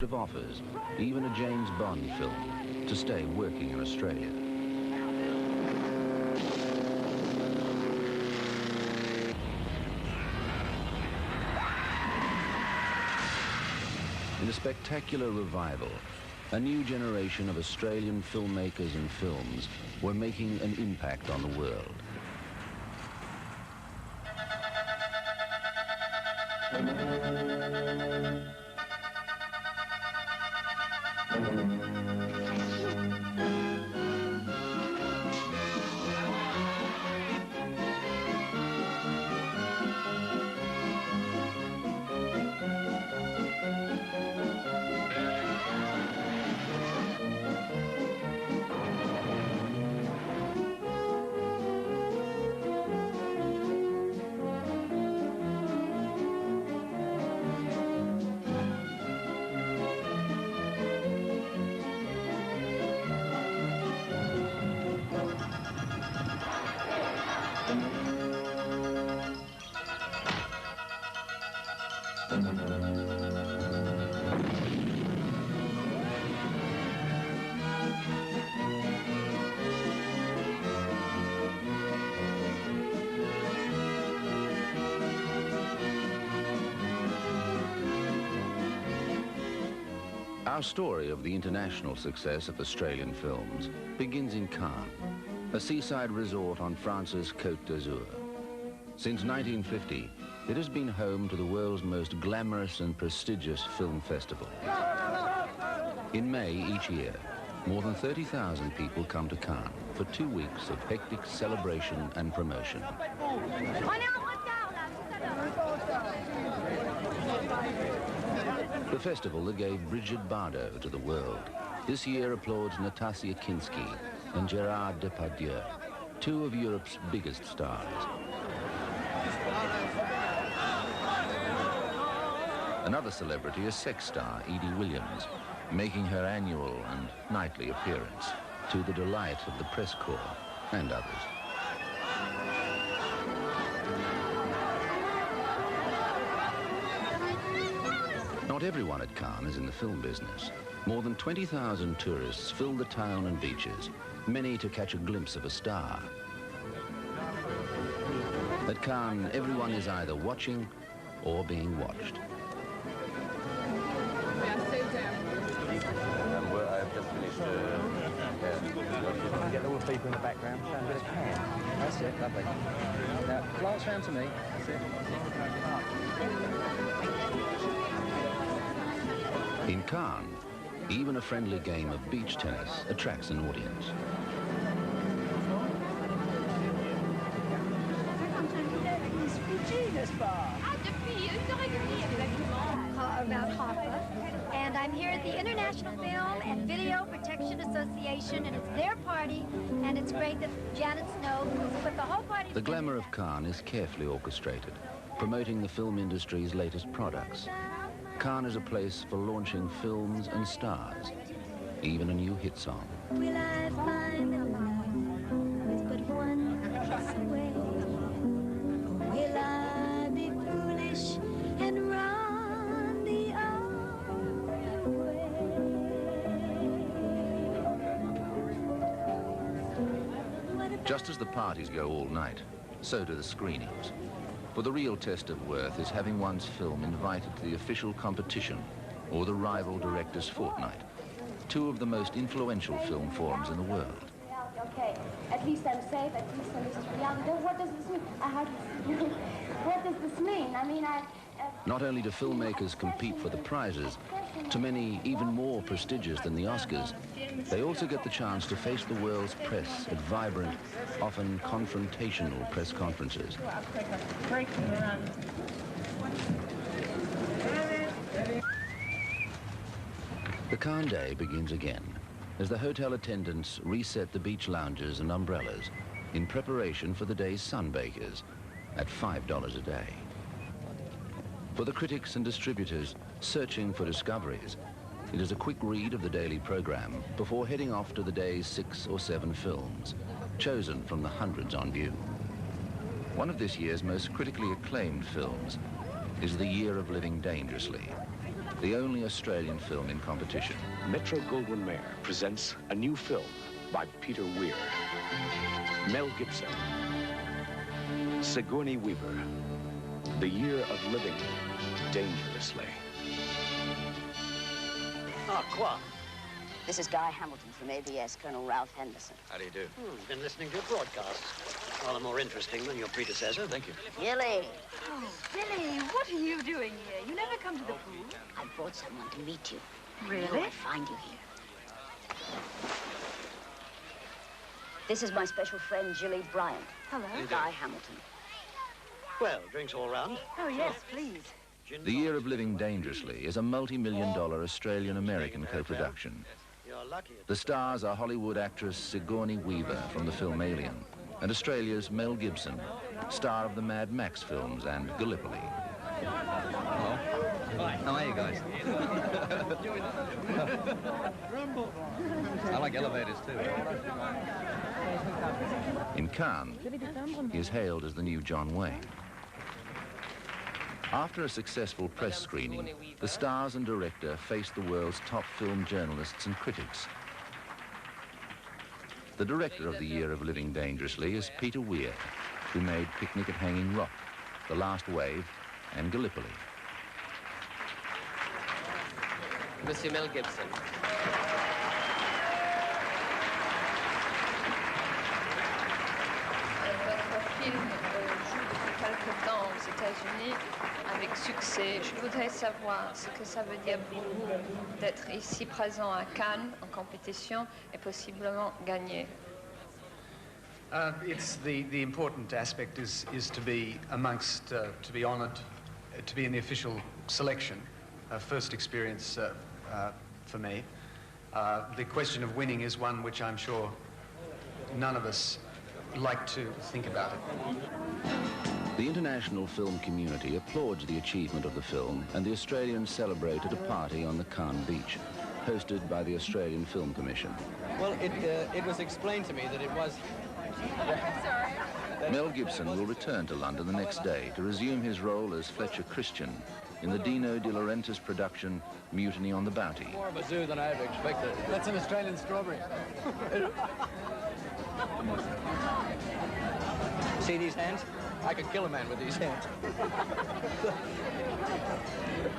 of offers, even a James Bond film, to stay working in Australia. In a spectacular revival, a new generation of Australian filmmakers and films were making an impact on the world. Our story of the international success of Australian films begins in Cannes, a seaside resort on France's Côte d'Azur. Since 1950, it has been home to the world's most glamorous and prestigious film festival. In May each year, more than 30,000 people come to Cannes for 2 weeks of hectic celebration and promotion. The festival that gave Brigitte Bardot to the world this year applauds Nastasia Kinski and Gérard Depardieu, two of Europe's biggest stars. Another celebrity is sex star Edie Williams, making her annual and nightly appearance to the delight of the press corps and others. Not everyone at Cannes is in the film business. More than 20,000 tourists fill the town and beaches, many to catch a glimpse of a star. At Cannes, everyone is either watching or being watched. Well, I've just finished. Get all the people in the background, show a bit of can. That's it, lovely. Now, glance round to me. That's it. In Cannes, even a friendly game of beach tennis attracts an audience. About Hoffa, and I'm here at the International Film and Video Protection Association, and it's their party, and it's great that Janet Snow put the whole party. The glamour of Cannes is carefully orchestrated, promoting the film industry's latest products. Cannes is a place for launching films and stars, even a new hit song. Will I find the love with but one kiss away? Or will I be foolish and run the other way? Just as the parties go all night, so do the screenings. For the real test of worth is having one's film invited to the official competition or the rival director's fortnight, two of the most influential film forums in the world. Okay, at least I'm safe, at least I'm Mrs. Reality. What does this mean? What does this mean? I mean, Not only do filmmakers compete for the prizes, to many even more prestigious than the Oscars, they also get the chance to face the world's press at vibrant, often confrontational press conferences. The Cannes day begins again as the hotel attendants reset the beach lounges and umbrellas in preparation for the day's sunbakers at $5 a day. For the critics and distributors searching for discoveries, it is a quick read of the daily program before heading off to the day's 6 or 7 films, chosen from the hundreds on view. One of this year's most critically acclaimed films is The Year of Living Dangerously, the only Australian film in competition. Metro-Goldwyn-Mayer presents a new film by Peter Weir. Mel Gibson. Sigourney Weaver. The Year of Living Dangerously. Ah, quoi? This is Guy Hamilton from ABS, Colonel Ralph Henderson. How do you do? Been listening to your broadcast. Rather more interesting than your predecessor. Thank you. Gilly! Oh, Billy, what are you doing here? You never come to the pool. I brought someone to meet you. Really? Who I find you here. This is my special friend, Gilly Bryant. Hello. Guy Hamilton. Well, drinks all round. Oh, yes, please. The Year of Living Dangerously is a multi-million-dollar Australian-American co-production. You're lucky. The stars are Hollywood actress Sigourney Weaver from the film Alien, and Australia's Mel Gibson, star of the Mad Max films and Gallipoli. How are you guys? I like elevators too. In Cannes, he is hailed as the new John Wayne. After a successful press screening, the stars and director face the world's top film journalists and critics. The director of The Year of Living Dangerously is Peter Weir, who made Picnic at Hanging Rock, The Last Wave, and Gallipoli. Monsieur Mel Gibson. Votre film joue depuis quelque temps aux États-Unis avec succès. Je voudrais savoir ce que ça veut dire pour vous d'être ici présent à Cannes en compétition et possiblement gagner. It's the important aspect is to be amongst, to be honoured, to be in the official selection. First experience for me. The question of winning is one which I'm sure none of us like to think about it. The international film community applauds the achievement of the film, and the Australians celebrate at a party on the Cannes beach, hosted by the Australian Film Commission. Well, it was explained to me that it was... Mel Gibson will return to London the next day to resume his role as Fletcher Christian in the Dino De Laurentiis production Mutiny on the Bounty. More of a zoo than I ever expected. That's an Australian strawberry. See these hands? I could kill a man with these hands.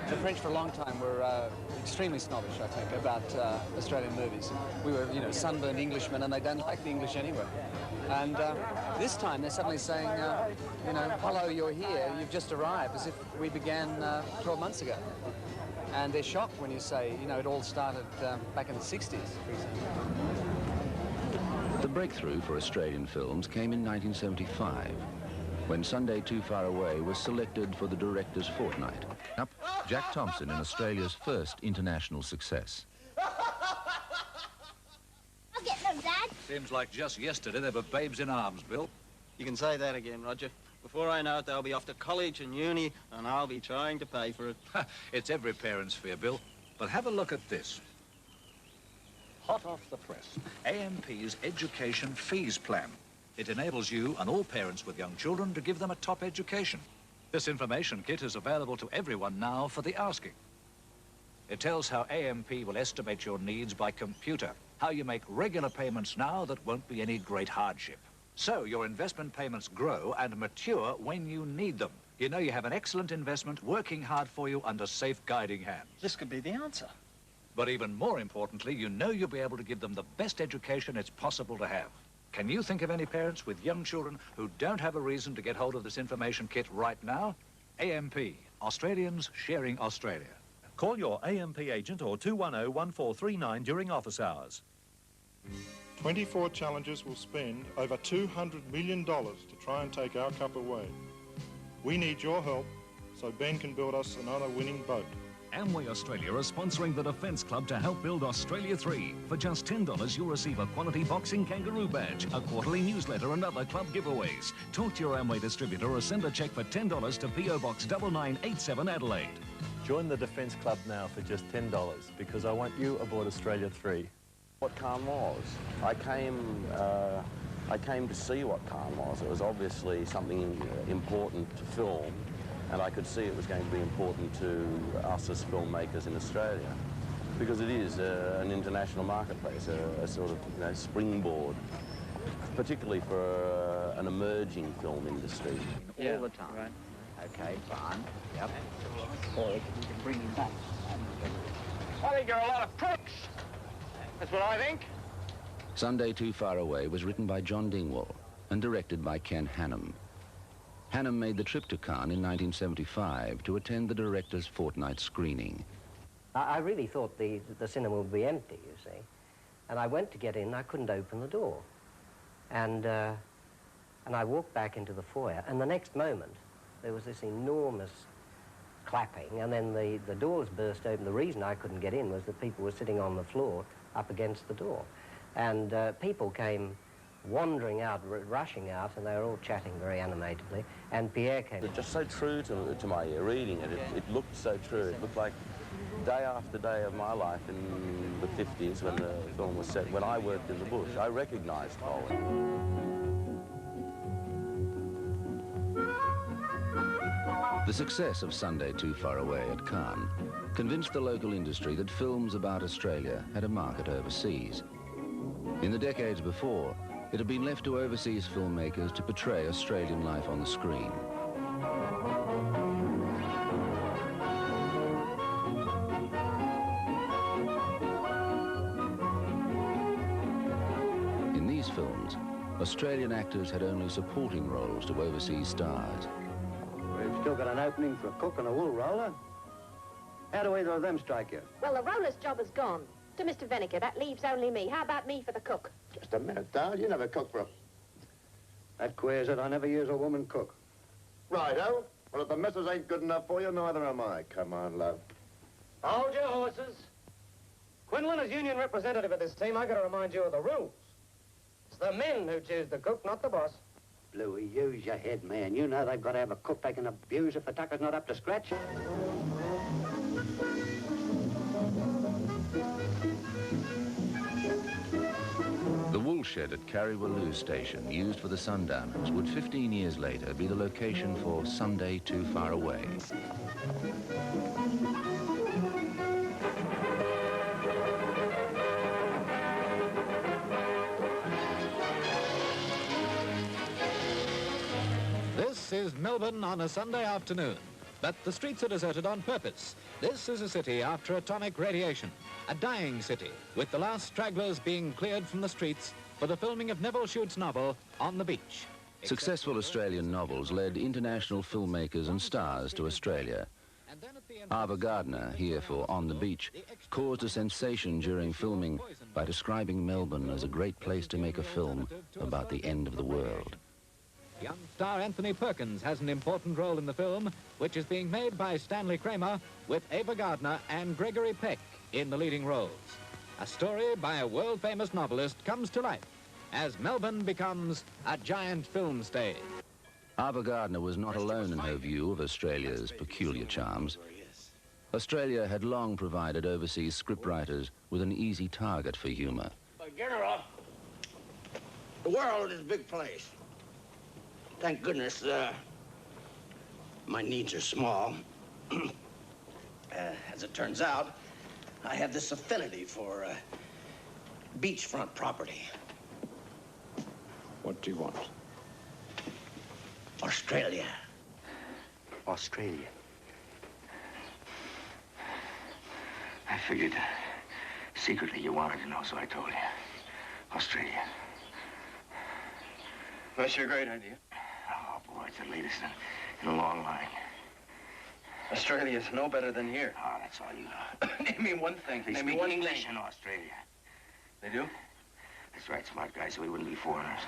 The French for a long time were extremely snobbish, I think, about Australian movies. We were, you know, sunburned Englishmen, and they don't like the English anyway. And this time they're suddenly saying, you know, hello, you're here, you've just arrived, as if we began 12 months ago. And they're shocked when you say, you know, it all started back in the 60s, for example. The breakthrough for Australian films came in 1975, when Sunday Too Far Away was selected for the Director's Fortnight. Up, Jack Thompson in Australia's first international success. I'll get them, Dad. Seems like just yesterday they were babes in arms, Bill. You can say that again, Roger. Before I know it, they'll be off to college and uni, and I'll be trying to pay for it. It's every parent's fear, Bill. But have a look at this. Hot off the press, AMP's Education Fees Plan. It enables you and all parents with young children to give them a top education. This information kit is available to everyone now for the asking. It tells how AMP will estimate your needs by computer, how you make regular payments now that won't be any great hardship. So your investment payments grow and mature when you need them. You know you have an excellent investment working hard for you under safe guiding hands. This could be the answer. But even more importantly, you know you'll be able to give them the best education it's possible to have. Can you think of any parents with young children who don't have a reason to get hold of this information kit right now? AMP, Australians sharing Australia. Call your AMP agent or 210-1439 during office hours. 24 challengers will spend over $200 million to try and take our cup away. We need your help so Ben can build us another winning boat. Amway Australia are sponsoring the Defence Club to help build Australia 3. For just $10, you'll receive a quality boxing kangaroo badge, a quarterly newsletter and other club giveaways. Talk to your Amway distributor or send a cheque for $10 to PO Box 9987 Adelaide. Join the Defence Club now for just $10 because I want you aboard Australia 3. What Cannes was. I came to see what Cannes was. It was obviously something important to film, And I could see it was going to be important to us as filmmakers in Australia, because it is an international marketplace, a sort of, you know, springboard, particularly for an emerging film industry. All the time. Right. Okay, fine. Yep. Or you can bring him back. I think you're a lot of crooks. That's what I think. Sunday Too Far Away was written by John Dingwall and directed by Ken Hannum. Hannum made the trip to Cannes in 1975 to attend the director's fortnight screening. I really thought the cinema would be empty, you see. And I went to get in, I couldn't open the door. And I walked back into the foyer, and the next moment, there was this enormous clapping, and then the doors burst open. The reason I couldn't get in was that people were sitting on the floor up against the door. And people came wandering out, rushing out, and they were all chatting very animatedly. And Pierre came. It's just so true to my ear, reading it. It looked so true. It looked like day after day of my life in the 50s when the film was set, when I worked in the bush. I recognized Holland. The success of Sunday Too Far Away at Cannes convinced the local industry that films about Australia had a market overseas. In the decades before, it had been left to overseas filmmakers to portray Australian life on the screen. In these films, Australian actors had only supporting roles to overseas stars. We've still got an opening for a cook and a wool roller. How do either of them strike you? Well, the roller's job is gone. To Mr. Vinegar, that leaves only me. How about me for the cook? Just a minute, Dal. You never cook for a... That queers it. I never use a woman cook. Righto. Well, if the missus ain't good enough for you, neither am I. Come on, love. Hold your horses. Quinlan, as union representative of this team, I got to remind you of the rules. It's the men who choose the cook, not the boss. Bluey, use your head, man. You know they've got to have a cook they can abuse if the tucker's not up to scratch. The wool shed at Carriwaloo Station, used for the Sundowners, would 15 years later be the location for Sunday Too Far Away. This is Melbourne on a Sunday afternoon, but the streets are deserted on purpose. This is a city after atomic radiation, a dying city, with the last stragglers being cleared from the streets for the filming of Neville Shute's novel, On the Beach. Successful Australian novels led international filmmakers and stars to Australia. Ava Gardner, here for On the Beach, caused a sensation during filming by describing Melbourne as a great place to make a film about the end of the world. Young star Anthony Perkins has an important role in the film, which is being made by Stanley Kramer with Ava Gardner and Gregory Peck in the leading roles. A story by a world-famous novelist comes to life as Melbourne becomes a giant film stage. Ava Gardner was not alone in her view of Australia's peculiar charms. Australia had long provided overseas scriptwriters with an easy target for humor. General, the world is a big place. Thank goodness, my needs are small. As it turns out, I have this affinity for beachfront property. What do you want? Australia. Australia. I figured secretly you wanted to know, so I told you. Australia. That's your great idea. Oh, boy, it's the latest in a long line. Australia's no better than here. Oh, that's all you know. Name me one thing. They Name me speak one English thing. in Australia. They do? That's right, smart guys, so we wouldn't be foreigners.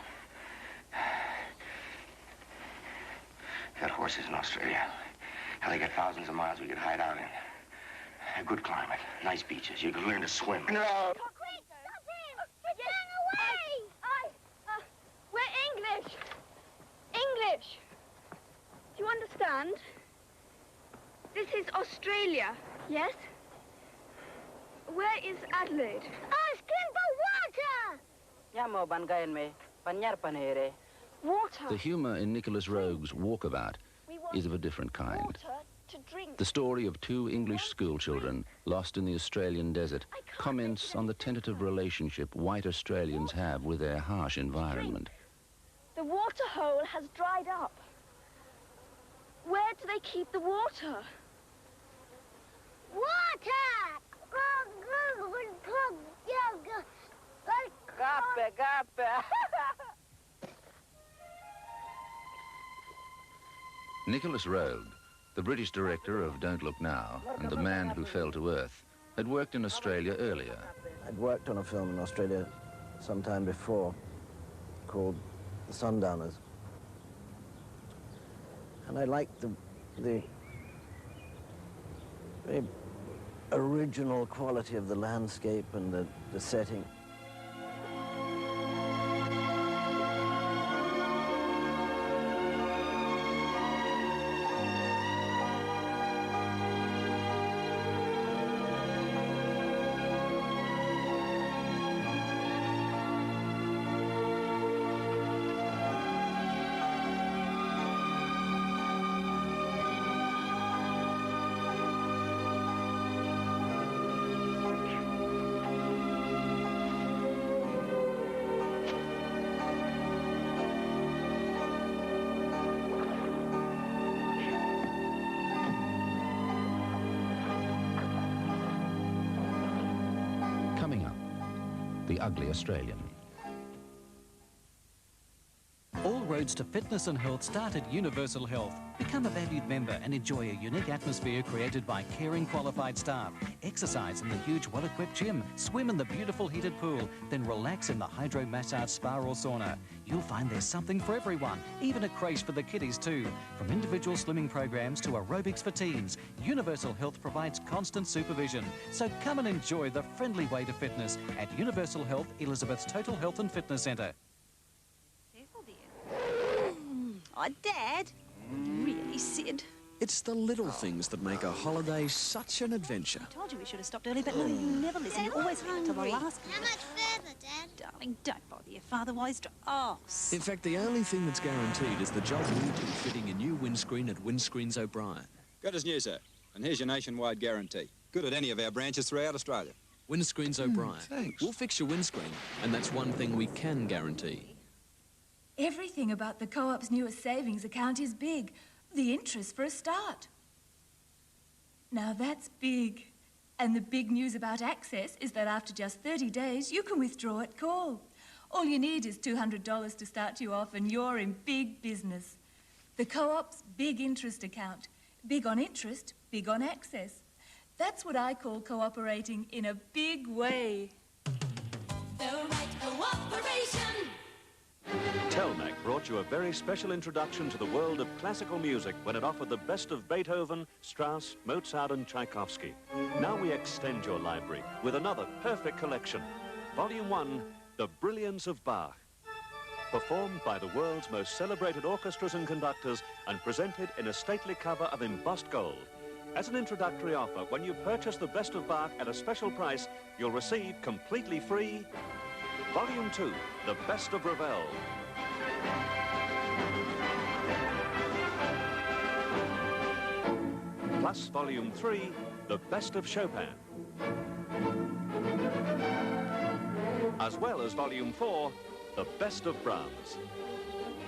Got horses in Australia. Hell, they got thousands of miles we could hide out in. A good climate, nice beaches. You could learn to swim. No. Oh, quick! Stop him! He's getting away! We're English. English. Do you understand? This is Australia. Yes? Where is Adelaide? Asking for water! Water? The humor in Nicholas Roeg's Walkabout is of a different kind. Water to drink. The story of two English schoolchildren lost in the Australian desert comments on the tentative relationship white Australians have with their harsh environment. The water hole has dried up. Where do they keep the water? Water! Gape, gape. Nicholas Roeg, the British director of Don't Look Now and The Man Who Fell to Earth, had worked in Australia earlier. I'd worked on a film in Australia some time before called The Sundowners. And I liked the very original quality of the landscape and the setting. Coming up, the ugly Australian. All roads to fitness and health start at Universal Health. Become a valued member and enjoy a unique atmosphere created by caring qualified staff. Exercise in the huge well-equipped gym, swim in the beautiful heated pool, then relax in the hydro massage spa or sauna. You'll find there's something for everyone, even a creche for the kiddies too. From individual swimming programs to aerobics for teens, Universal Health provides constant supervision. So come and enjoy the friendly way to fitness at Universal Health, Elizabeth's Total Health and Fitness Centre. Oh, Dad. Really, Sid? It's the little things that make a holiday such an adventure. I told you we should have stopped early, but no, you never listen. You always wait till the last. How much further, Dad? Darling, don't bother your father while he's... In fact, the only thing that's guaranteed is the job we do fitting a new windscreen at Windscreens O'Brien. Good as new, sir. And here's your nationwide guarantee. Good at any of our branches throughout Australia. Windscreens O'Brien. Thanks. We'll fix your windscreen, and that's one thing we can guarantee. Everything about the Co-op's newest savings account is big. The interest for a start. Now that's big. And the big news about Access is that after just 30 days, you can withdraw at call. All you need is $200 to start you off and you're in big business. The Co-op's big interest account. Big on interest, big on access. That's what I call cooperating in a big way. The right cooperation. Telmac brought you a very special introduction to the world of classical music when it offered the best of Beethoven, Strauss, Mozart and Tchaikovsky. Now we extend your library with another perfect collection. Volume 1, The Brilliance of Bach. Performed by the world's most celebrated orchestras and conductors and presented in a stately cover of embossed gold. As an introductory offer, when you purchase the best of Bach at a special price, you'll receive completely free Volume 2, The Best of Ravel. Plus Volume 3, The Best of Chopin. As well as Volume 4, The Best of Brahms.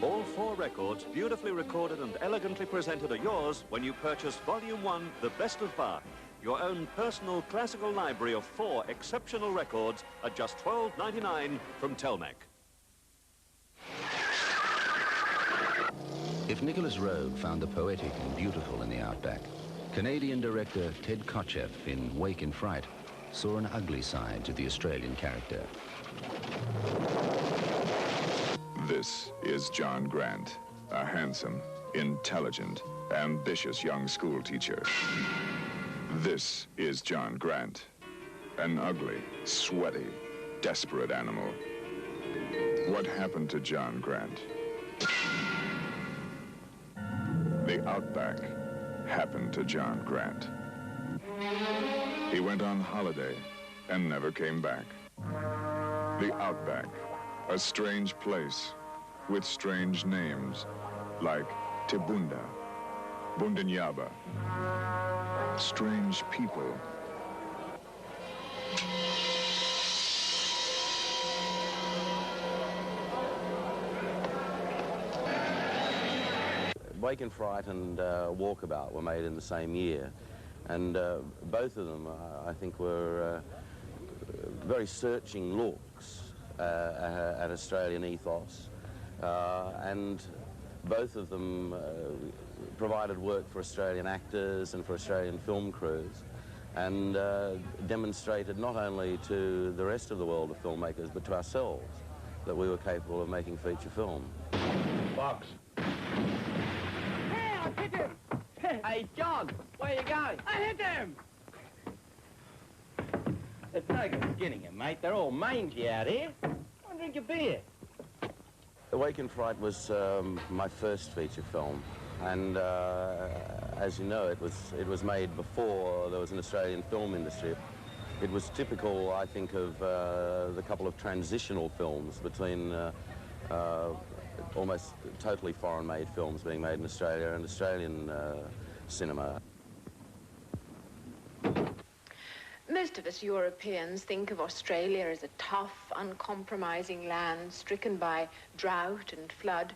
All 4 records, beautifully recorded and elegantly presented, are yours when you purchase Volume 1, The Best of Bach. Your own personal classical library of 4 exceptional records at just $12.99 from Telmac. If Nicholas Roeg found the poetic and beautiful in the outback, Canadian director Ted Kotcheff in Wake in Fright saw an ugly side to the Australian character. This is John Grant, a handsome, intelligent, ambitious young school teacher. This is John Grant, an ugly, sweaty, desperate animal. What happened to John Grant? The outback happened to John Grant. He went on holiday and never came back. The outback, a strange place with strange names like Tibunda, Bundinyaba. Strange people. Wake and Fright and Walkabout were made in the same year, and both of them, I think, were very searching looks at Australian ethos, and both of them provided work for Australian actors and for Australian film crews, and demonstrated not only to the rest of the world of filmmakers, but to ourselves, that we were capable of making feature film. Box. Hey, I hit him! Hey, John, where you going? I hit him! There's no good skinning him, mate. They're all mangy out here. Come drink your beer. Wake and Fright was my first feature film, and as you know, it was made before there was an Australian film industry. It was typical, I think, of the couple of transitional films between almost totally foreign-made films being made in Australia and Australian cinema. Most of us Europeans think of Australia as a tough, uncompromising land stricken by drought and flood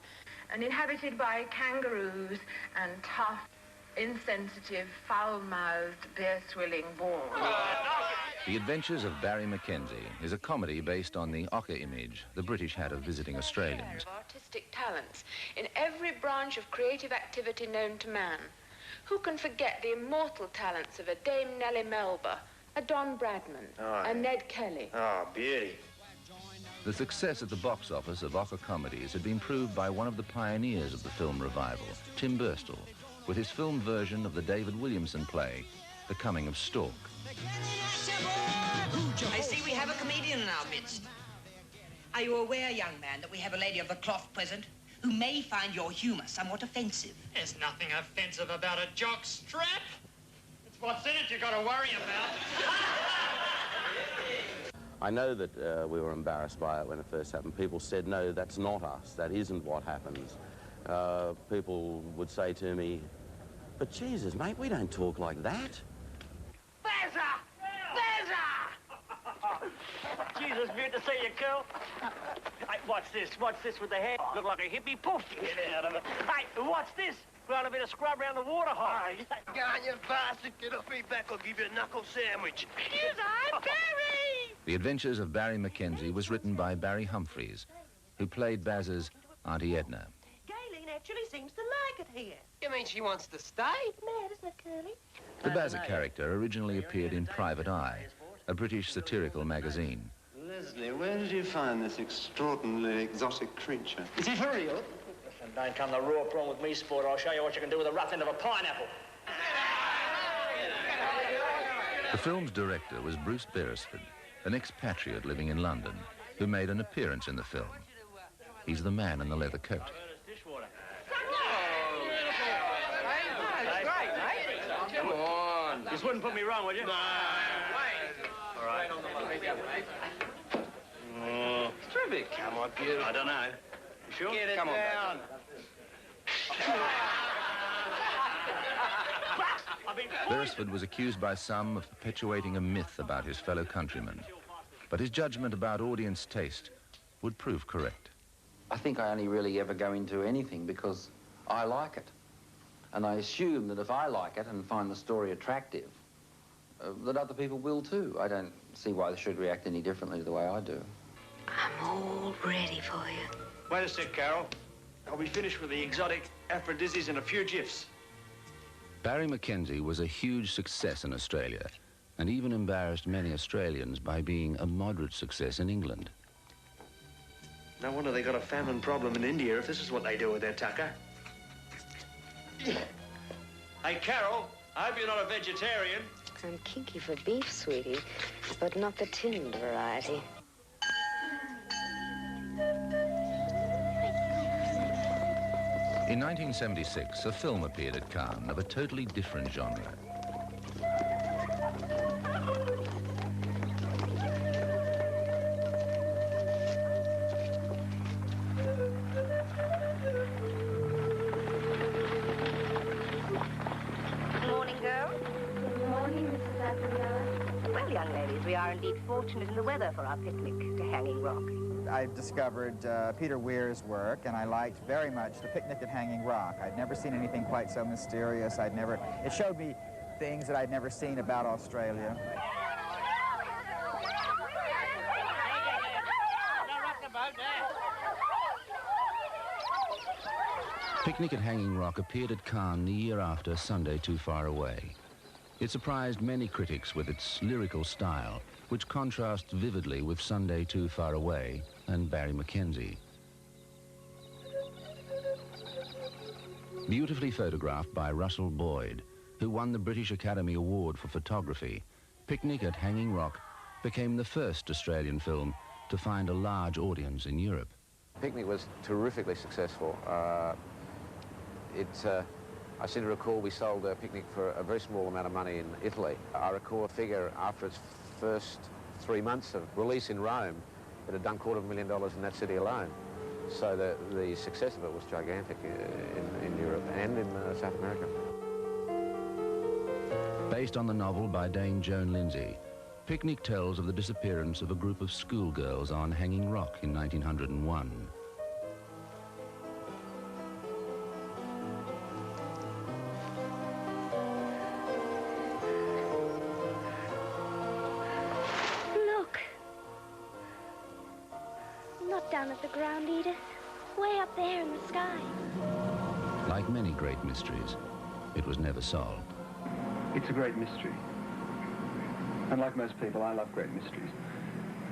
and inhabited by kangaroos and tough, insensitive, foul-mouthed, beer-swilling boars. The Adventures of Barry Mackenzie is a comedy based on the ochre image the British had of visiting Australians. Of artistic talents in every branch of creative activity known to man. Who can forget the immortal talents of a Dame Nellie Melba, a Don Bradman, a Ned Kelly? Oh, beauty. The success at the box office of ochre comedies had been proved by one of the pioneers of the film revival, Tim Burstall, with his film version of the David Williamson play, The Coming of Stork. I see we have a comedian in our midst. Are you aware, young man, that we have a lady of the cloth present who may find your humor somewhat offensive? There's nothing offensive about a jock strap. It's what's in it you gotta worry about. I know that we were embarrassed by it when it first happened. People said, no, that's not us. That isn't what happens. People would say to me, but Jesus, mate, we don't talk like that. There's her! There's her! Jesus, good to see you, Curl. Hey, what's this? What's this with the hair? Look like a hippie poof. Get out of it. Hey, what's this? Run a bit of scrub around the water hole. Go on, you bastard. Get off me back. I'll give you a knuckle sandwich. Yes, I'm Barry! The Adventures of Barry Mackenzie was written by Barry Humphries, who played Baz's Auntie Edna. Gayleen actually seems to like it here. You mean she wants to stay? Mad, isn't it, Curly? The Bazza character originally appeared in Private Eye, a British satirical magazine. Leslie, where did you find this extraordinarily exotic creature? Is he for real? Listen, don't come the raw prawn with me, sport. I'll show you what you can do with the rough end of a pineapple. The film's director was Bruce Beresford, an expatriate living in London, who made an appearance in the film. He's the man in the leather coat. Come on. This wouldn't put me wrong, would you? No. All right. Oh. It's terrific. Come on, beautiful. I don't know. You sure? Get it Come down. Beresford was accused by some of perpetuating a myth about his fellow countrymen, but his judgment about audience taste would prove correct. I think I only really ever go into anything because I like it. And I assume that if I like it and find the story attractive, that other people will too. I don't see why they should react any differently to the way I do. I'm all ready for you. Wait a sec, Carol. I'll be finished with the exotic aphrodisiacs in a few gifs. Barry Mackenzie was a huge success in Australia and even embarrassed many Australians by being a moderate success in England. No wonder they got a famine problem in India if this is what they do with their tucker. Hey, Carol, I hope you're not a vegetarian. I'm kinky for beef, sweetie, but not the tinned variety. In 1976, a film appeared at Cannes of a totally different genre. indeed fortunate in the weather for our picnic to Hanging Rock. I discovered Peter Weir's work, and I liked very much The Picnic at Hanging Rock. I'd never seen anything quite so mysterious. It showed me things that I'd never seen about Australia. Picnic at Hanging Rock appeared at Cannes the year after Sunday Too Far Away. It surprised many critics with its lyrical style, which contrasts vividly with Sunday Too Far Away and Barry Mackenzie. Beautifully photographed by Russell Boyd, who won the British Academy Award for photography, Picnic at Hanging Rock became the first Australian film to find a large audience in Europe. Picnic was terrifically successful. I seem to recall we sold Picnic for a very small amount of money in Italy. I recall a figure after its first 3 months of release in Rome, it had done $250,000 in that city alone. So the success of it was gigantic in Europe and in South America. Based on the novel by Dame Joan Lindsay, Picnic tells of the disappearance of a group of schoolgirls on Hanging Rock in 1901. Down at the ground, Edith. Way up there in the sky. Like many great mysteries, it was never solved. It's a great mystery. And like most people, I love great mysteries.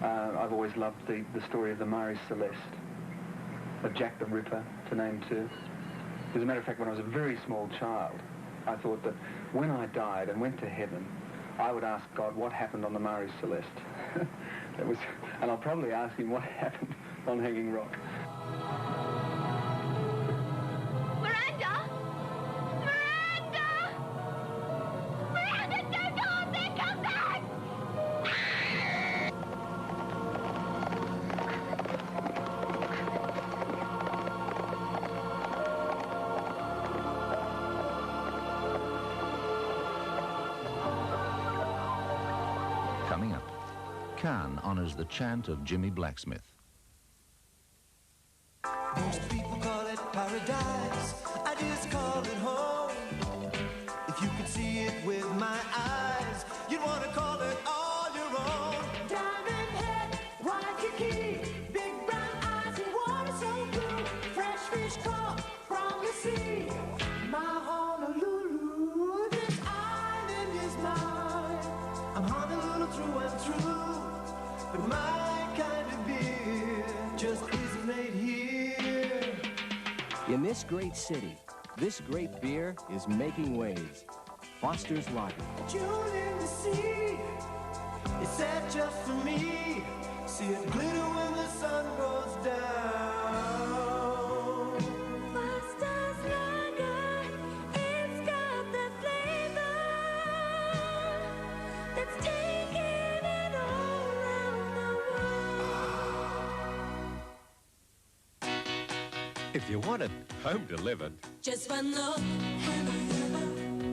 I've always loved the story of the Marie Celeste, of Jack the Ripper, to name two. As a matter of fact, when I was a very small child, I thought that when I died and went to heaven, I would ask God what happened on the Marie Celeste. And I'll probably ask him what happened on Hanging Rock. Miranda! Miranda! Miranda, don't go up there! Come back! Coming up, Cannes honors the chant of Jimmy Blacksmith. Most people call it paradise, I just call it home. If you could see it with my eyes, you'd want to call it all your own. Diamond head, white kiki, big brown eyes, and water so blue. Fresh fish caught from the sea. My Honolulu, this island is mine. I'm Honolulu through and through, but my kind of beer just isn't made here. In this great city, this great beer is making waves. Foster's Lager. June in the sea, it's set just for me. See it glitter when the sun goes down. Foster's Lager, it's got the flavor that's taking it all around the world. If you wanted home delivered, Just one look,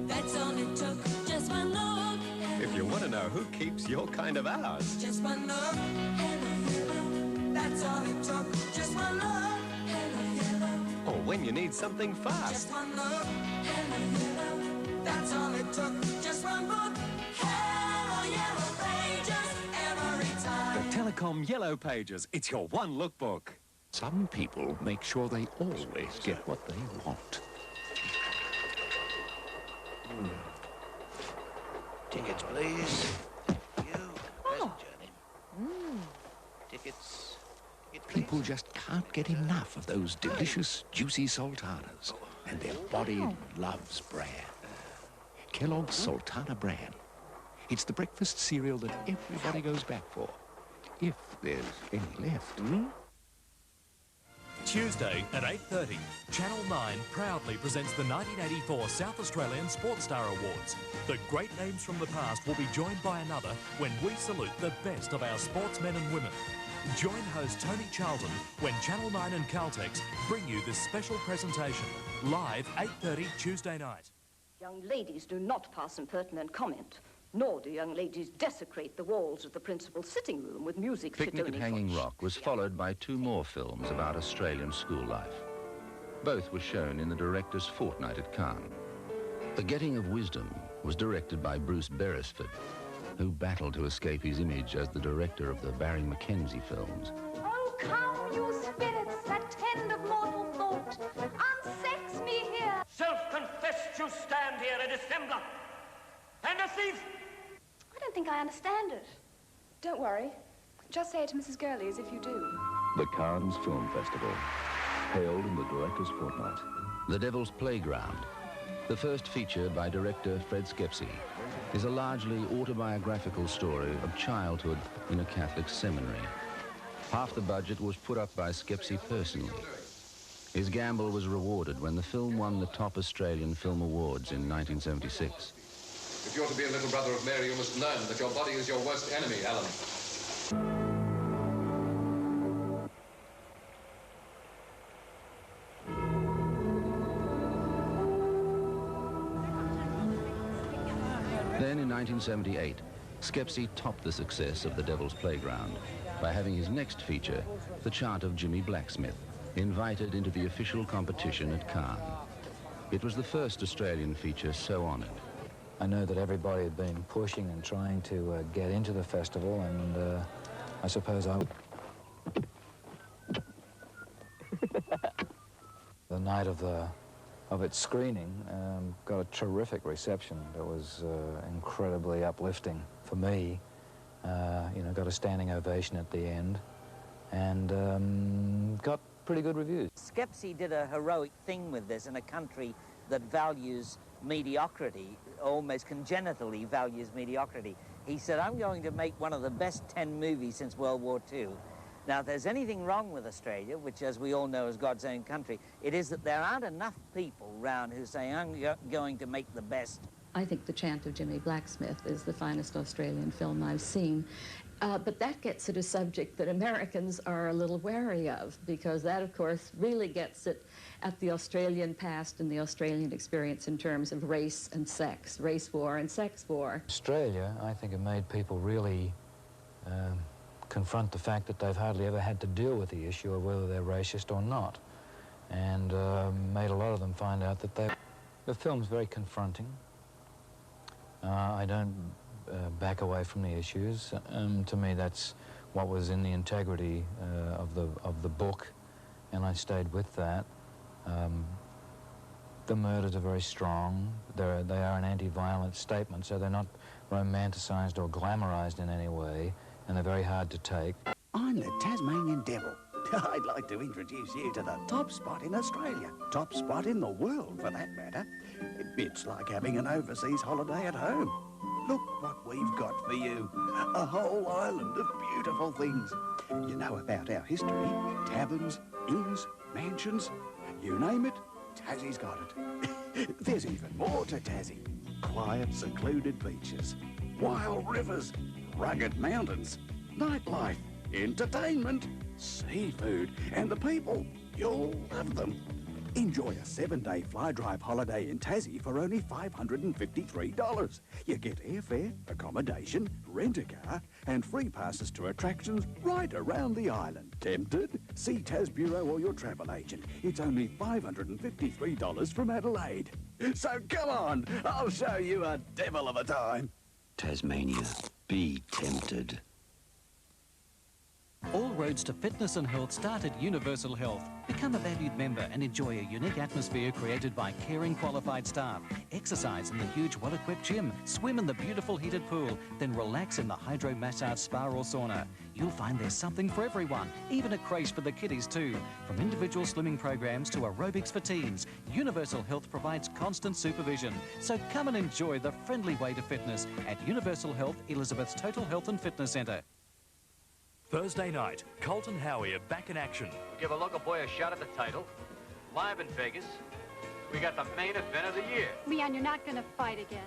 that's all it took. Just one look, if you want to know who keeps your kind of hours, just one look, that's all it took. Just one look, or when you need something fast, just one look, that's all it took. Just one book, Hello Yellow Pages, every time. the Telecom Yellow Pages, it's your one lookbook. Some people make sure they always get what they want. Tickets, please. You, pleasant journey. Tickets. People just can't get enough of those delicious, juicy sultanas, and their body loves bran. Kellogg's Sultana Bran. It's the breakfast cereal that everybody goes back for, if there's any left. Tuesday at 8:30, Channel 9 proudly presents the 1984 South Australian Sports Star Awards. The great names from the past will be joined by another when we salute the best of our sportsmen and women. Join host Tony Charlton when Channel 9 and Caltex bring you this special presentation, live 8:30 Tuesday night. Young ladies do not pass impertinent comment. Nor do young ladies desecrate the walls of the principal sitting room with music fit Picnic at only Hanging Rock was followed by 2 more films about Australian school life. Both were shown in the director's fortnight at Cannes. The Getting of Wisdom was directed by Bruce Beresford, who battled to escape his image as the director of the Barry Mackenzie films. Oh, come, you spirits that tend of mortal thought, unsex me here. Self-confessed you stand here, a dissembler and a thief. I don't think I understand it. Don't worry. Just say it to Mrs. Gurley as if you do. The Cannes Film Festival, held in the director's fortnight. The Devil's Playground, the first feature by director Fred Skepsey, is a largely autobiographical story of childhood in a Catholic seminary. Half the budget was put up by Skepsey personally. His gamble was rewarded when the film won the top Australian Film Awards in 1976. If you're to be a little brother of Mary, you must learn that your body is your worst enemy, Alan. Then in 1978, Skepsey topped the success of The Devil's Playground by having his next feature, The Chant of Jimmy Blacksmith, invited into the official competition at Cannes. It was the first Australian feature so honoured. I know that everybody had been pushing and trying to get into the festival, and I suppose I would. The night of its screening got a terrific reception. It was incredibly uplifting for me. You know, got a standing ovation at the end, and got pretty good reviews. Skepsey did a heroic thing with this in a country that values mediocrity, almost congenitally values mediocrity. He said, I'm going to make one of the best 10 movies since World War II. Now, if there's anything wrong with Australia, which, as we all know, is God's own country, it is that there aren't enough people around who say, I'm going to make the best. I think The Chant of Jimmy Blacksmith is the finest Australian film I've seen. But that gets at a subject that Americans are a little wary of, because that, of course, really gets it at the Australian past and the Australian experience in terms of race and sex, race war and sex war. Australia, I think, have made people really confront the fact that they've hardly ever had to deal with the issue of whether they're racist or not, and made a lot of them find out that the film's very confronting. I don't back away from the issues. To me, that's what was in the integrity of the book, and I stayed with that. The murders are very strong. They are an anti-violence statement, so they're not romanticised or glamorised in any way, and they're very hard to take. I'm the Tasmanian Devil. I'd like to introduce you to the top spot in Australia. Top spot in the world, for that matter. It's like having an overseas holiday at home. Look what we've got for you. A whole island of beautiful things. You know about our history. Taverns, inns, mansions. You name it, Tassie's got it. There's even more to Tassie. Quiet, secluded beaches. Wild rivers. Rugged mountains. Nightlife. Entertainment. Seafood. And the people. You'll love them. Enjoy a 7-day fly-drive holiday in Tassie for only $553. You get airfare, accommodation, rent-a-car, and free passes to attractions right around the island. Tempted? See Tas Bureau or your travel agent. It's only $553 from Adelaide. So come on, I'll show you a devil of a time. Tasmania, be tempted. All roads to fitness and health start at Universal Health. Become a valued member and enjoy a unique atmosphere created by caring qualified staff. Exercise in the huge well-equipped gym, swim in the beautiful heated pool, then relax in the hydro massage spa or sauna. You'll find there's something for everyone, even a creche for the kiddies too. From individual swimming programs to aerobics for teens, Universal Health provides constant supervision. So come and enjoy the friendly way to fitness at Universal Health, Elizabeth's Total Health and Fitness Centre. Thursday night, Colt and Howie are back in action. Give a local boy a shot at the title. Live in Vegas, we got the main event of the year. Leon, you're not going to fight again.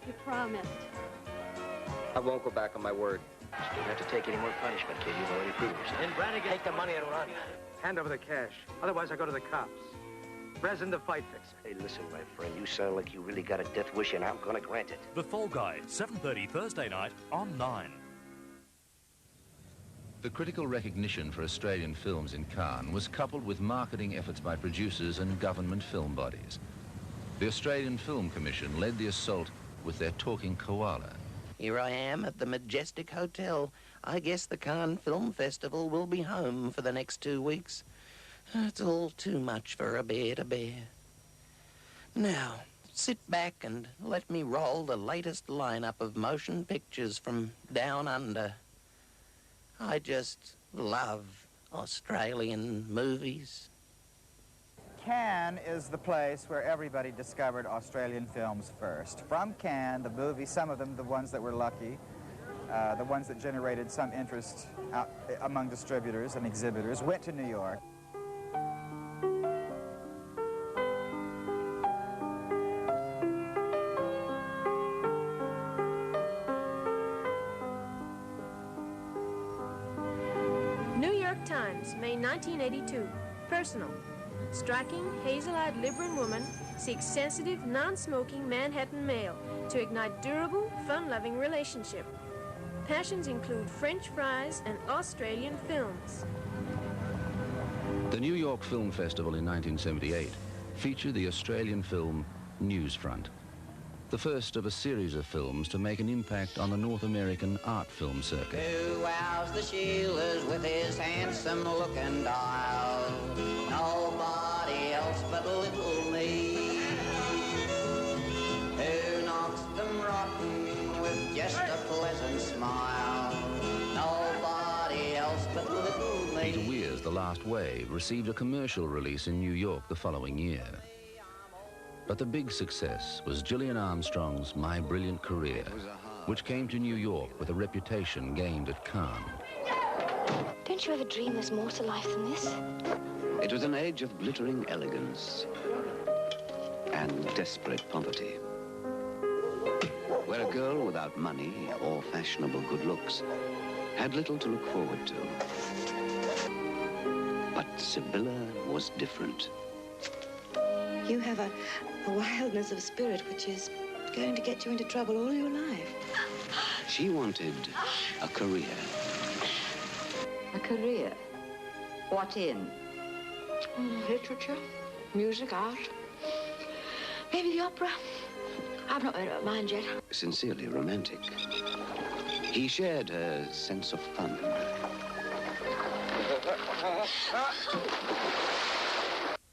You promised. I won't go back on my word. You don't have to take any more punishment, kid. You've already proved yourself. And Brannigan, take the money and run. Hand over the cash. Otherwise, I go to the cops. President of Pipe Fix. Hey, listen, my friend, you sound like you really got a death wish, and I'm gonna grant it. The Fall Guy, 7:30 Thursday night on 9. The critical recognition for Australian films in Cannes was coupled with marketing efforts by producers and government film bodies. The Australian Film Commission led the assault with their talking koala. Here I am at the Majestic Hotel. I guess the Cannes Film Festival will be home for the next 2 weeks. It's all too much for a bear to bear. Now, sit back and let me roll the latest lineup of motion pictures from down under. I just love Australian movies. Cannes is the place where everybody discovered Australian films first. From Cannes, the movies, some of them, the ones that were lucky, the ones that generated some interest out among distributors and exhibitors, went to New York. New York Times, May 1982. Personal. Striking, hazel-eyed Liberian woman seeks sensitive, non-smoking Manhattan male to ignite durable, fun-loving relationship. Passions include French fries and Australian films. The New York Film Festival in 1978 featured the Australian film Newsfront, the first of a series of films to make an impact on the North American art film circuit. Who wows the Sheilas with his handsome look and dial? Nobody else but little me. Who knocks them rotten with just a pleasant smile? Nobody else but little me. Peter Weir's The Last Wave received a commercial release in New York the following year. But the big success was Gillian Armstrong's My Brilliant Career, which came to New York with a reputation gained at Cannes. Don't you ever dream there's more to life than this? It was an age of glittering elegance and desperate poverty, where a girl without money or fashionable good looks had little to look forward to. But Sibylla was different. You have a wildness of spirit which is going to get you into trouble all your life. She wanted a career. A career? What in? Literature, music, art. Maybe the opera. I've not made up my mind yet. Sincerely romantic. He shared her sense of fun.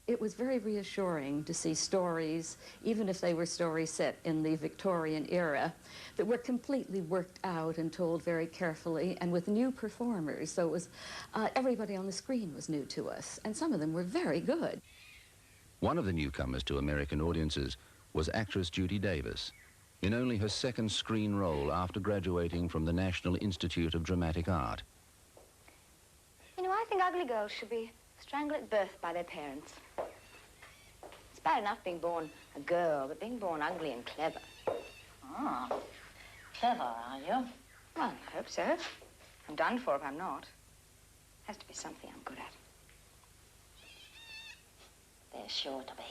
It was very reassuring to see stories, even if they were stories set in the Victorian era, that were completely worked out and told very carefully and with new performers. So it was, everybody on the screen was new to us, and some of them were very good. One of the newcomers to American audiences was actress Judy Davis, in only her second screen role after graduating from the National Institute of Dramatic Art. You know, I think ugly girls should be strangled at birth by their parents. It's bad enough being born a girl, but being born ugly and clever. Ah, clever, are you? Well, I hope so. I'm done for if I'm not. Has to be something I'm good at. There's sure to be.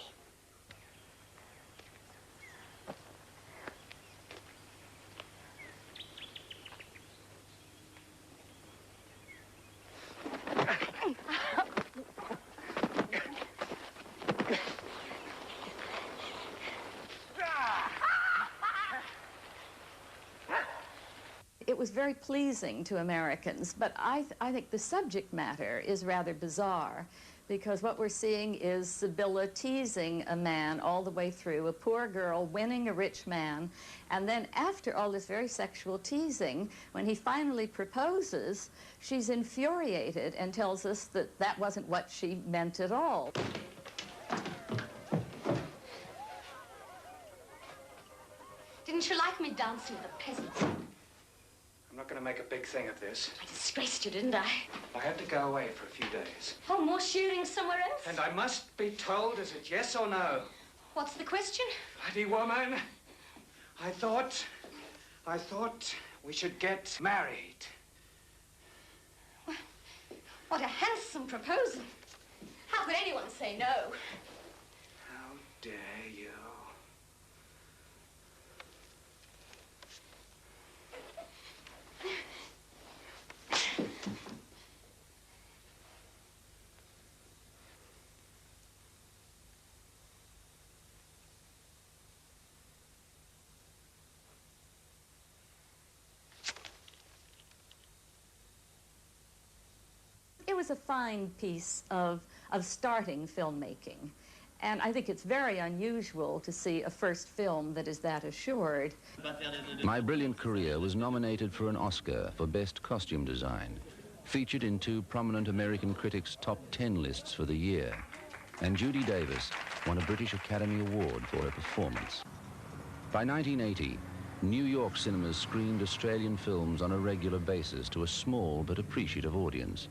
It was very pleasing to Americans, but I think the subject matter is rather bizarre, because what we're seeing is Sibylla teasing a man all the way through, a poor girl winning a rich man, and then after all this very sexual teasing, when he finally proposes, she's infuriated and tells us that that wasn't what she meant at all. Didn't you like me dancing with the peasants? I'm not going to make a big thing of this. I disgraced you, didn't I? I had to go away for a few days. Oh, more shooting somewhere else? And I must be told, is it yes or no? What's the question? Bloody woman. I thought we should get married. Well, what a handsome proposal. How could anyone say no? dare you? It was a fine piece of starting filmmaking. And I think it's very unusual to see a first film that is that assured. My Brilliant Career was nominated for an Oscar for Best Costume Design, featured in 2 prominent American critics' top 10 lists for the year, and Judy Davis won a British Academy Award for her performance. By 1980, New York cinemas screened Australian films on a regular basis to a small but appreciative audience.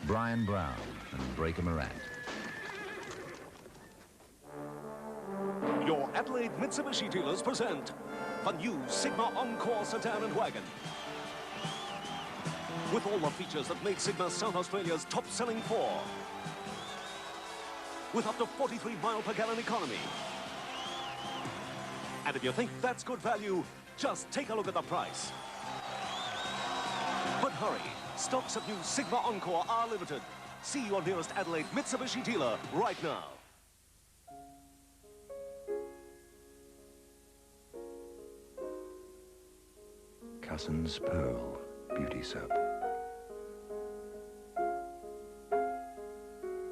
Brian Brown and Breaker Morant. Your Adelaide Mitsubishi dealers present the new Sigma Encore sedan and wagon. With all the features that made Sigma South Australia's top-selling 4. With up to 43 mile per gallon economy. And if you think that's good value, just take a look at the price. But hurry, stocks of new Sigma Encore are limited. See your nearest Adelaide Mitsubishi dealer right now. Cousins Pearl Beauty Soap.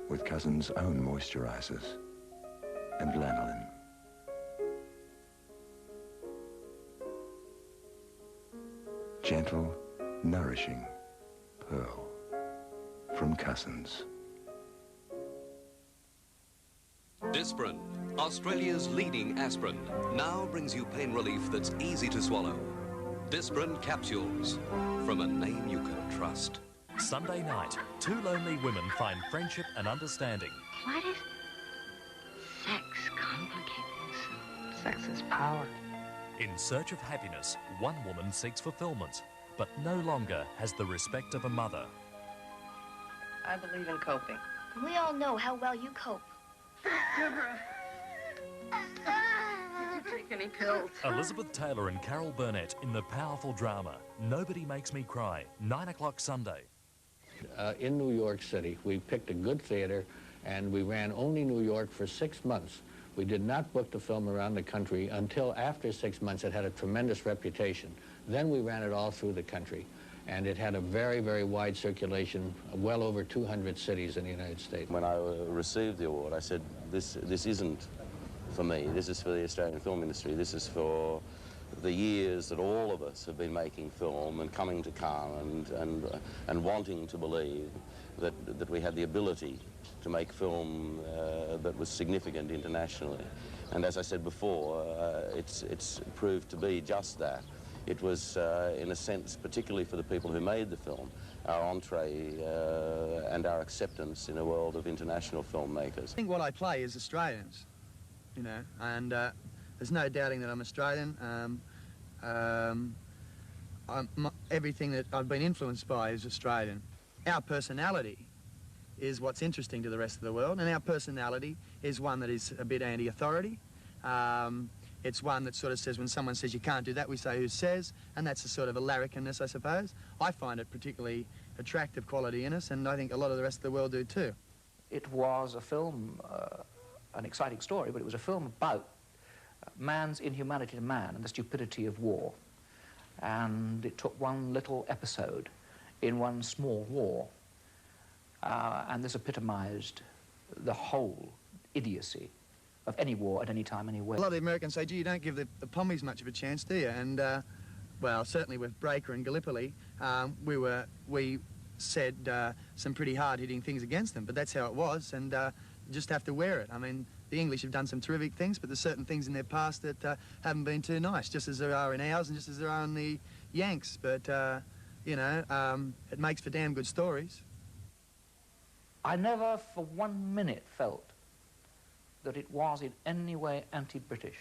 With Cousins' own moisturizers and lanolin. Gentle, nourishing pearl from Cousins. Disprin, Australia's leading aspirin, now brings you pain relief that's easy to swallow. Disprin capsules, from a name you can trust. Sunday night, 2 lonely women find friendship and understanding. Why does sex complicate things? Sex is power. In search of happiness, one woman seeks fulfillment, but no longer has the respect of a mother. I believe in coping. We all know how well you cope. Deborah. Did you take any pills? Elizabeth Taylor and Carol Burnett in the powerful drama Nobody Makes Me Cry, 9 o'clock Sunday. In New York City, we picked a good theater and we ran only New York for 6 months. We did not book the film around the country until after 6 months. It had a tremendous reputation. Then we ran it all through the country, and it had a very, very wide circulation, well over 200 cities in the United States. When I received the award, I said, this isn't for me. This is for the Australian film industry. This is for the years that all of us have been making film and coming to Cannes and wanting to believe that we had the ability to make film that was significant internationally. And as I said before, it's proved to be just that. It was, in a sense, particularly for the people who made the film, our entree and our acceptance in a world of international filmmakers. I think what I play is Australians, you know, and there's no doubting that I'm Australian. Everything that I've been influenced by is Australian. Our personality is what's interesting to the rest of the world, and our personality is one that is a bit anti-authority. It's one that sort of says, when someone says you can't do that, we say who says, and that's a sort of a larrikindness, I suppose. I find it particularly attractive quality in us, and I think a lot of the rest of the world do too. It was a film, an exciting story, but it was a film about man's inhumanity to man and the stupidity of war. And it took one little episode in one small war, and this epitomized the whole idiocy of any war at any time, anywhere. A lot of the Americans say, gee, you don't give the Pommies much of a chance, do you? And, well, certainly with Breaker and Gallipoli, we said some pretty hard-hitting things against them, but that's how it was, and you just have to wear it. I mean, the English have done some terrific things, but there's certain things in their past that haven't been too nice, just as there are in ours and just as there are in the Yanks. But, you know, it makes for damn good stories. I never for 1 minute felt that it was in any way anti-British.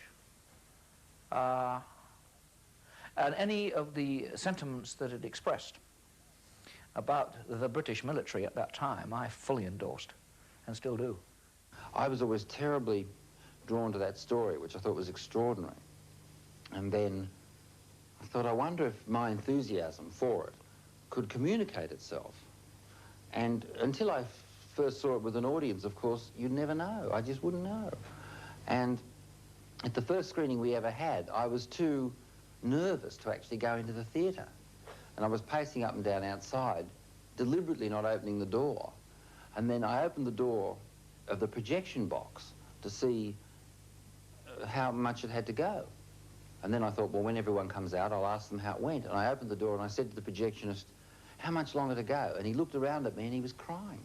And any of the sentiments that it expressed about the British military at that time, I fully endorsed and still do. I was always terribly drawn to that story, which I thought was extraordinary. And then I thought, I wonder if my enthusiasm for it could communicate itself. And until I first saw it with an audience, of course, you'd never know. I just wouldn't know. And at the first screening we ever had, I was too nervous to actually go into the theatre. And I was pacing up and down outside, deliberately not opening the door. And then I opened the door of the projection box to see how much it had to go. And then I thought, well, when everyone comes out, I'll ask them how it went. And I opened the door and I said to the projectionist, how much longer to go? And he looked around at me and he was crying.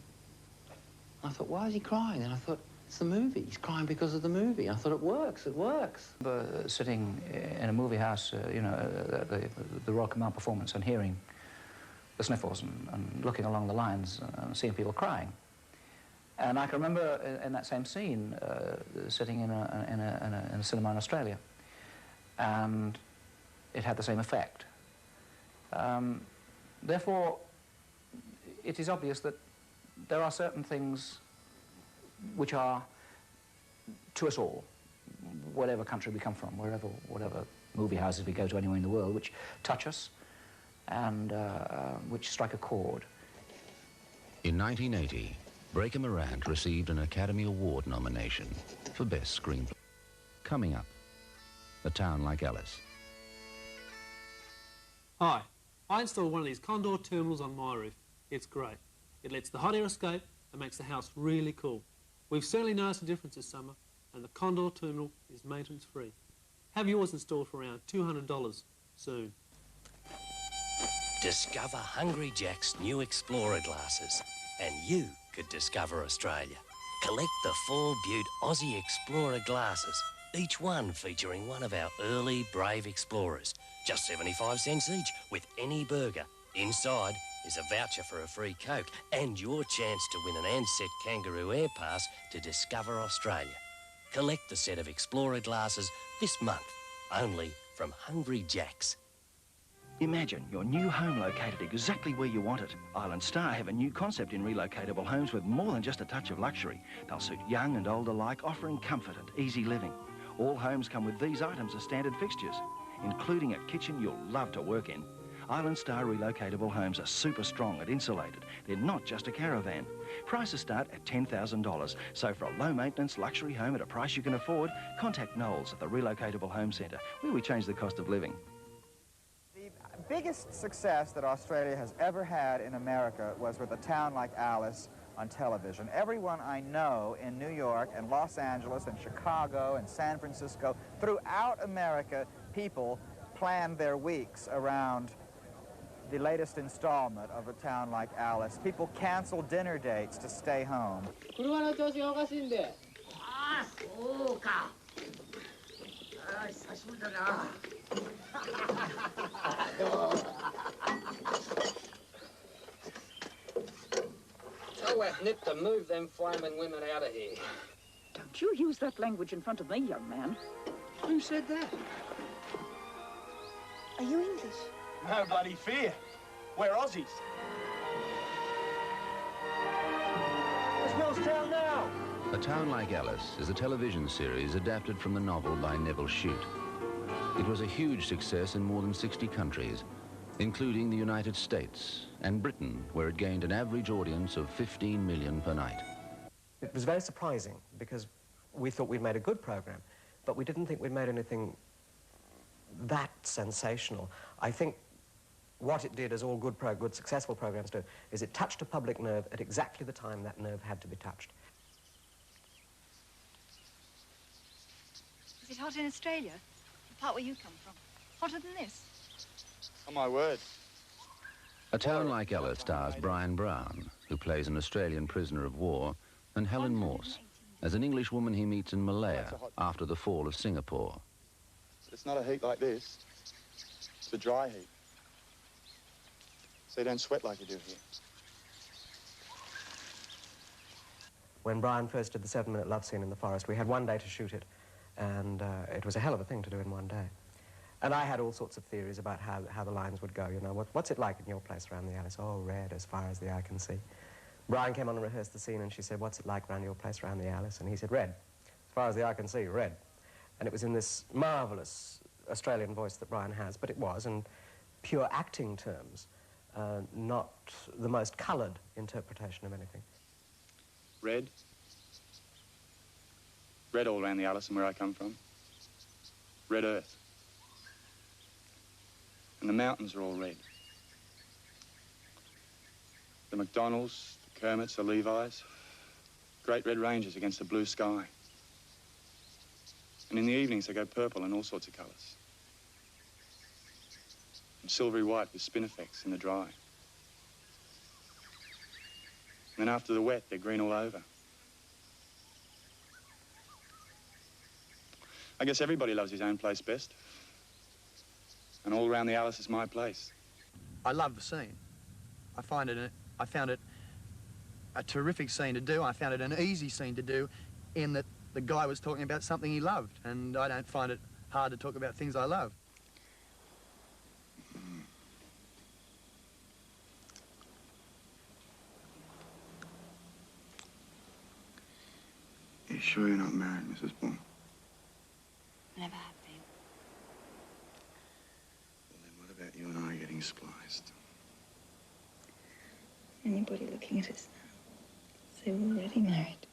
And I thought, why is he crying? And I thought, it's the movie. He's crying because of the movie. And I thought, it works, it works. Sitting in a movie house, you know, the Royal Command performance and hearing the sniffles and looking along the lines and seeing people crying. And I can remember in that same scene sitting in a cinema in Australia, and it had the same effect. Therefore, it is obvious that there are certain things which are, to us all, whatever country we come from, whatever movie houses we go to anywhere in the world, which touch us and which strike a chord. In 1980, Breaker Morant received an Academy Award nomination for Best Screenplay. Coming up, A Town Like Alice. Hi, I installed one of these Condor terminals on my roof. It's great. It lets the hot air escape and makes the house really cool. We've certainly noticed a difference this summer, and the Condor terminal is maintenance free. Have yours installed for around $200 soon. Discover Hungry Jack's new Explorer glasses, and you could discover Australia. Collect the 4 Butte Aussie Explorer glasses, each one featuring one of our early brave explorers. Just 75 cents each with any burger. Inside is a voucher for a free Coke and your chance to win an Ansett Kangaroo Air Pass to discover Australia. Collect the set of Explorer glasses this month, only from Hungry Jack's. Imagine your new home located exactly where you want it. Island Star have a new concept in relocatable homes with more than just a touch of luxury. They'll suit young and old alike, offering comfort and easy living. All homes come with these items as standard fixtures, including a kitchen you'll love to work in. Island Star relocatable homes are super strong and insulated. They're not just a caravan. Prices start at $10,000. So for a low-maintenance luxury home at a price you can afford, contact Knowles at the Relocatable Home Centre, where we change the cost of living. The biggest success that Australia has ever had in America was with A Town Like Alice on television. Everyone I know in New York and Los Angeles and Chicago and San Francisco, throughout America, people plan their weeks around the latest installment of A Town Like Alice. People cancel dinner dates to stay home. Tell that nip to move them flaming women out of here. Don't you use that language in front of me, young man. Who said that? Are you English? No bloody fear. We're Aussies. Where's Millstown now? A Town Like Alice is a television series adapted from the novel by Neville Shute. It was a huge success in more than 60 countries, including the United States and Britain, where it gained an average audience of 15 million per night. It was very surprising because we thought we'd made a good program, but we didn't think we'd made anything that sensational. I think what it did, as all good successful programs do, is it touched a public nerve at exactly the time that nerve had to be touched. Is it hot in Australia? The part where you come from? Hotter than this? On my word. A Town Like Alice stars Brian Brown, who plays an Australian prisoner of war, and Helen Morse, as an English woman he meets in Malaya after the fall of Singapore. It's not a heat like this. It's a dry heat. So you don't sweat like you do here. When Brian first did the 7-minute love scene in the forest, we had one day to shoot it, and it was a hell of a thing to do in one day. And I had all sorts of theories about how the lines would go, you know. What's it like in your place around the Alice? Oh, red as far as the eye can see. Brian came on and rehearsed the scene, and she said, "What's it like round your place, round the Alice?" And he said, "Red. As far as the eye can see, red." And it was in this marvellous Australian voice that Brian has, but it was, in pure acting terms, not the most coloured interpretation of anything. Red. Red all around the Alice and where I come from. Red earth. And the mountains are all red. The McDonalds, the Kermits, the Levis, great red ranges against the blue sky. And in the evenings they go purple and all sorts of colours. And silvery white with spin effects in the dry. And then after the wet, they're green all over. I guess everybody loves his own place best. And all around the Alice is my place. I love the scene. I found it a terrific scene to do. I found it an easy scene to do in that the guy was talking about something he loved, and I don't find it hard to talk about things I love. Are you sure you're not married, Mrs. Bond? Never have been. Well, then what about you and I getting spliced? Anybody looking at us now, say we're already married.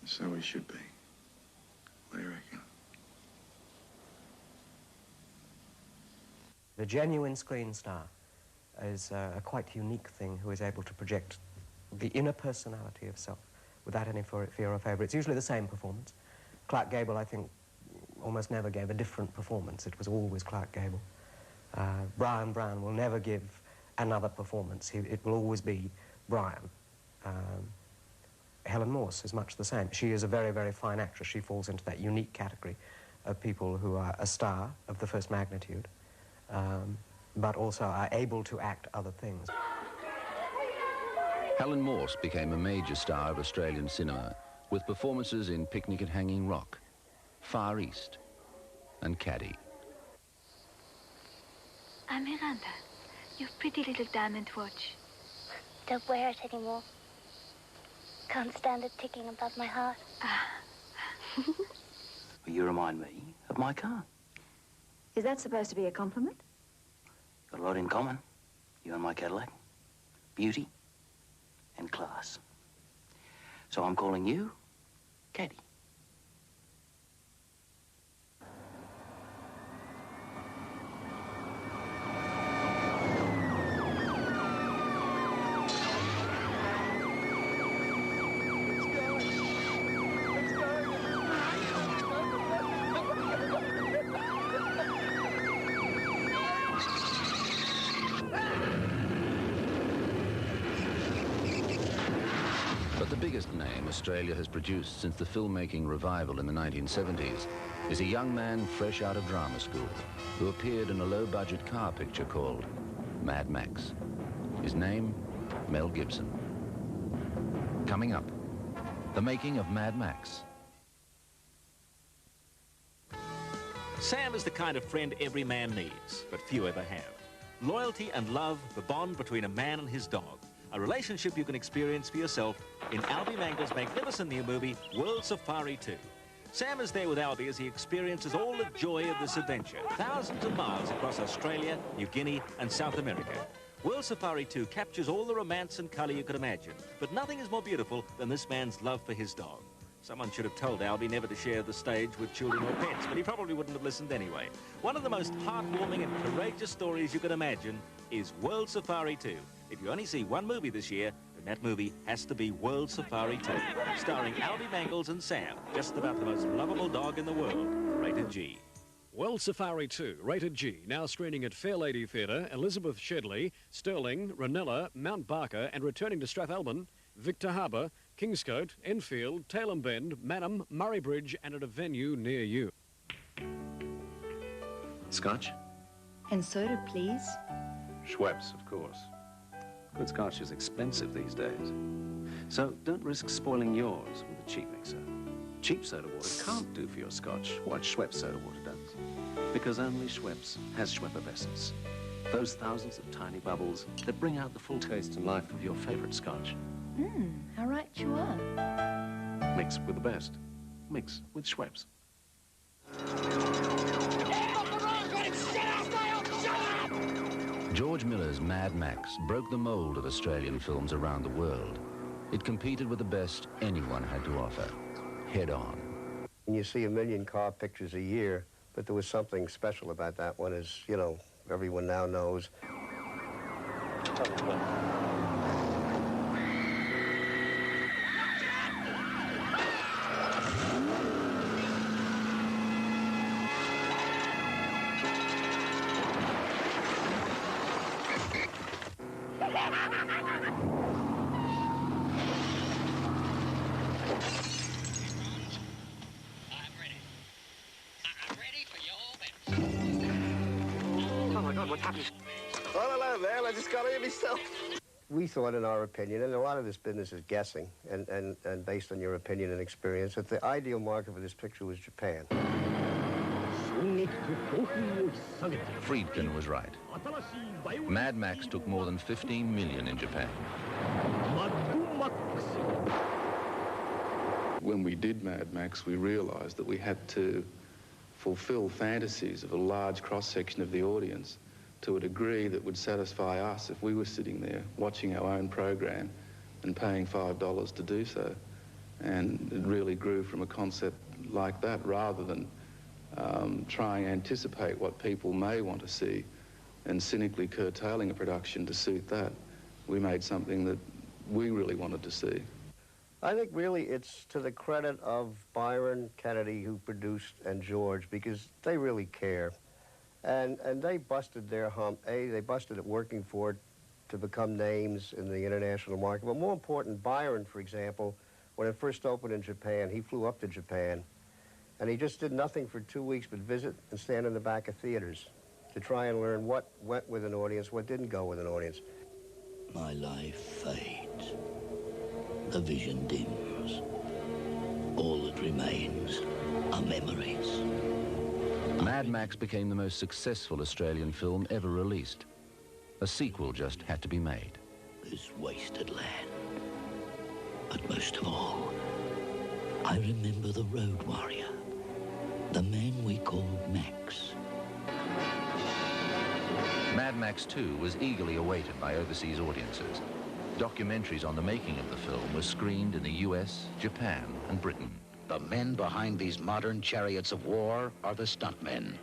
So we should be. What do you reckon? The genuine screen star is a quite unique thing who is able to project the inner personality of self without any fear or favour. It's usually the same performance. Clark Gable, I think, almost never gave a different performance. It was always Clark Gable. Brian Brown will never give another performance. It will always be Brian. Helen Morse is much the same. She is a very, very fine actress. She falls into that unique category of people who are a star of the first magnitude, but also are able to act other things. Helen Morse became a major star of Australian cinema with performances in Picnic at Hanging Rock, Far East, and Caddy. I'm Miranda, your pretty little diamond watch. Don't wear it anymore. Can't stand it ticking above my heart. Well, you remind me of my car. Is that supposed to be a compliment? Got a lot in common, you and my Cadillac. Beauty and class. So I'm calling you Caddy. Australia has produced since the filmmaking revival in the 1970s is a young man fresh out of drama school who appeared in a low-budget car picture called Mad Max. His name, Mel Gibson. Coming up, the making of Mad Max. Sam is the kind of friend every man needs, but few ever have. Loyalty and love, the bond between a man and his dog. A relationship you can experience for yourself in Albie Mangle's magnificent new movie, World Safari 2. Sam is there with Albie as he experiences all the joy of this adventure, thousands of miles across Australia, New Guinea and South America. World Safari 2 captures all the romance and colour you could imagine, but nothing is more beautiful than this man's love for his dog. Someone should have told Albie never to share the stage with children or pets, but he probably wouldn't have listened anyway. One of the most heartwarming and courageous stories you can imagine is World Safari 2. If you only see one movie this year, then that movie has to be World Safari 2, starring Albie Mangles and Sam, just about the most lovable dog in the world, rated G. World Safari 2, rated G, now screening at Fair Lady Theatre, Elizabeth Shedley, Stirling, Ranella, Mount Barker, and returning to Strathalbyn, Victor Harbour, Kingscote, Enfield, Tailem Bend, Manham, Murray Bridge, and at a venue near you. Scotch? And soda, please. Schweppes, of course. Good Scotch is expensive these days. So don't risk spoiling yours with a cheap mixer. Cheap soda water can't do for your Scotch what Schweppes soda water does. Because only Schweppes has Schweppervescence. Those thousands of tiny bubbles that bring out the full taste and life of your favourite scotch. How right you are. Mix with the best. Mix with Schweppes. George Miller's Mad Max broke the mold of Australian films around the world. It competed with the best anyone had to offer, head on. And you see 1 million car pictures a year, but there was something special about that one, as, you know, everyone now knows. Oh my God, what happened? Oh, hello, man. I just got here myself. We thought, in our opinion, and a lot of this business is guessing, and based on your opinion and experience, that the ideal market for this picture was Japan. Friedkin was right. Mad Max took more than 15 million in Japan. When we did Mad Max, we realised that we had to fulfil fantasies of a large cross-section of the audience to a degree that would satisfy us if we were sitting there watching our own program and paying $5 to do so. And it really grew from a concept like that, rather than trying to anticipate what people may want to see and cynically curtailing a production to suit that. We made something that we really wanted to see. I think really it's to the credit of Byron Kennedy, who produced, and George, because they really care. And they busted their hump. They busted it working for it to become names in the international market. But more important, Byron, for example, when it first opened in Japan, he flew up to Japan, and he just did nothing for 2 weeks but visit and stand in the back of theaters to try and learn what went with an audience, what didn't go with an audience. My life fades. The vision dims. All that remains are memories. Mad Max became the most successful Australian film ever released. A sequel just had to be made. This wasted land. But most of all, I remember the road warrior. The man we called Max. Mad Max 2 was eagerly awaited by overseas audiences. Documentaries on the making of the film were screened in the US, Japan, and Britain. The men behind these modern chariots of war are the stuntmen.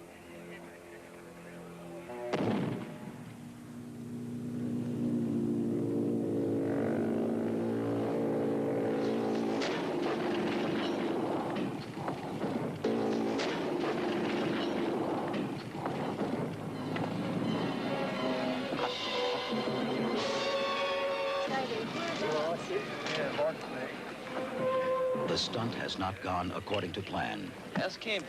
The stunt has not gone according to plan. Ask him.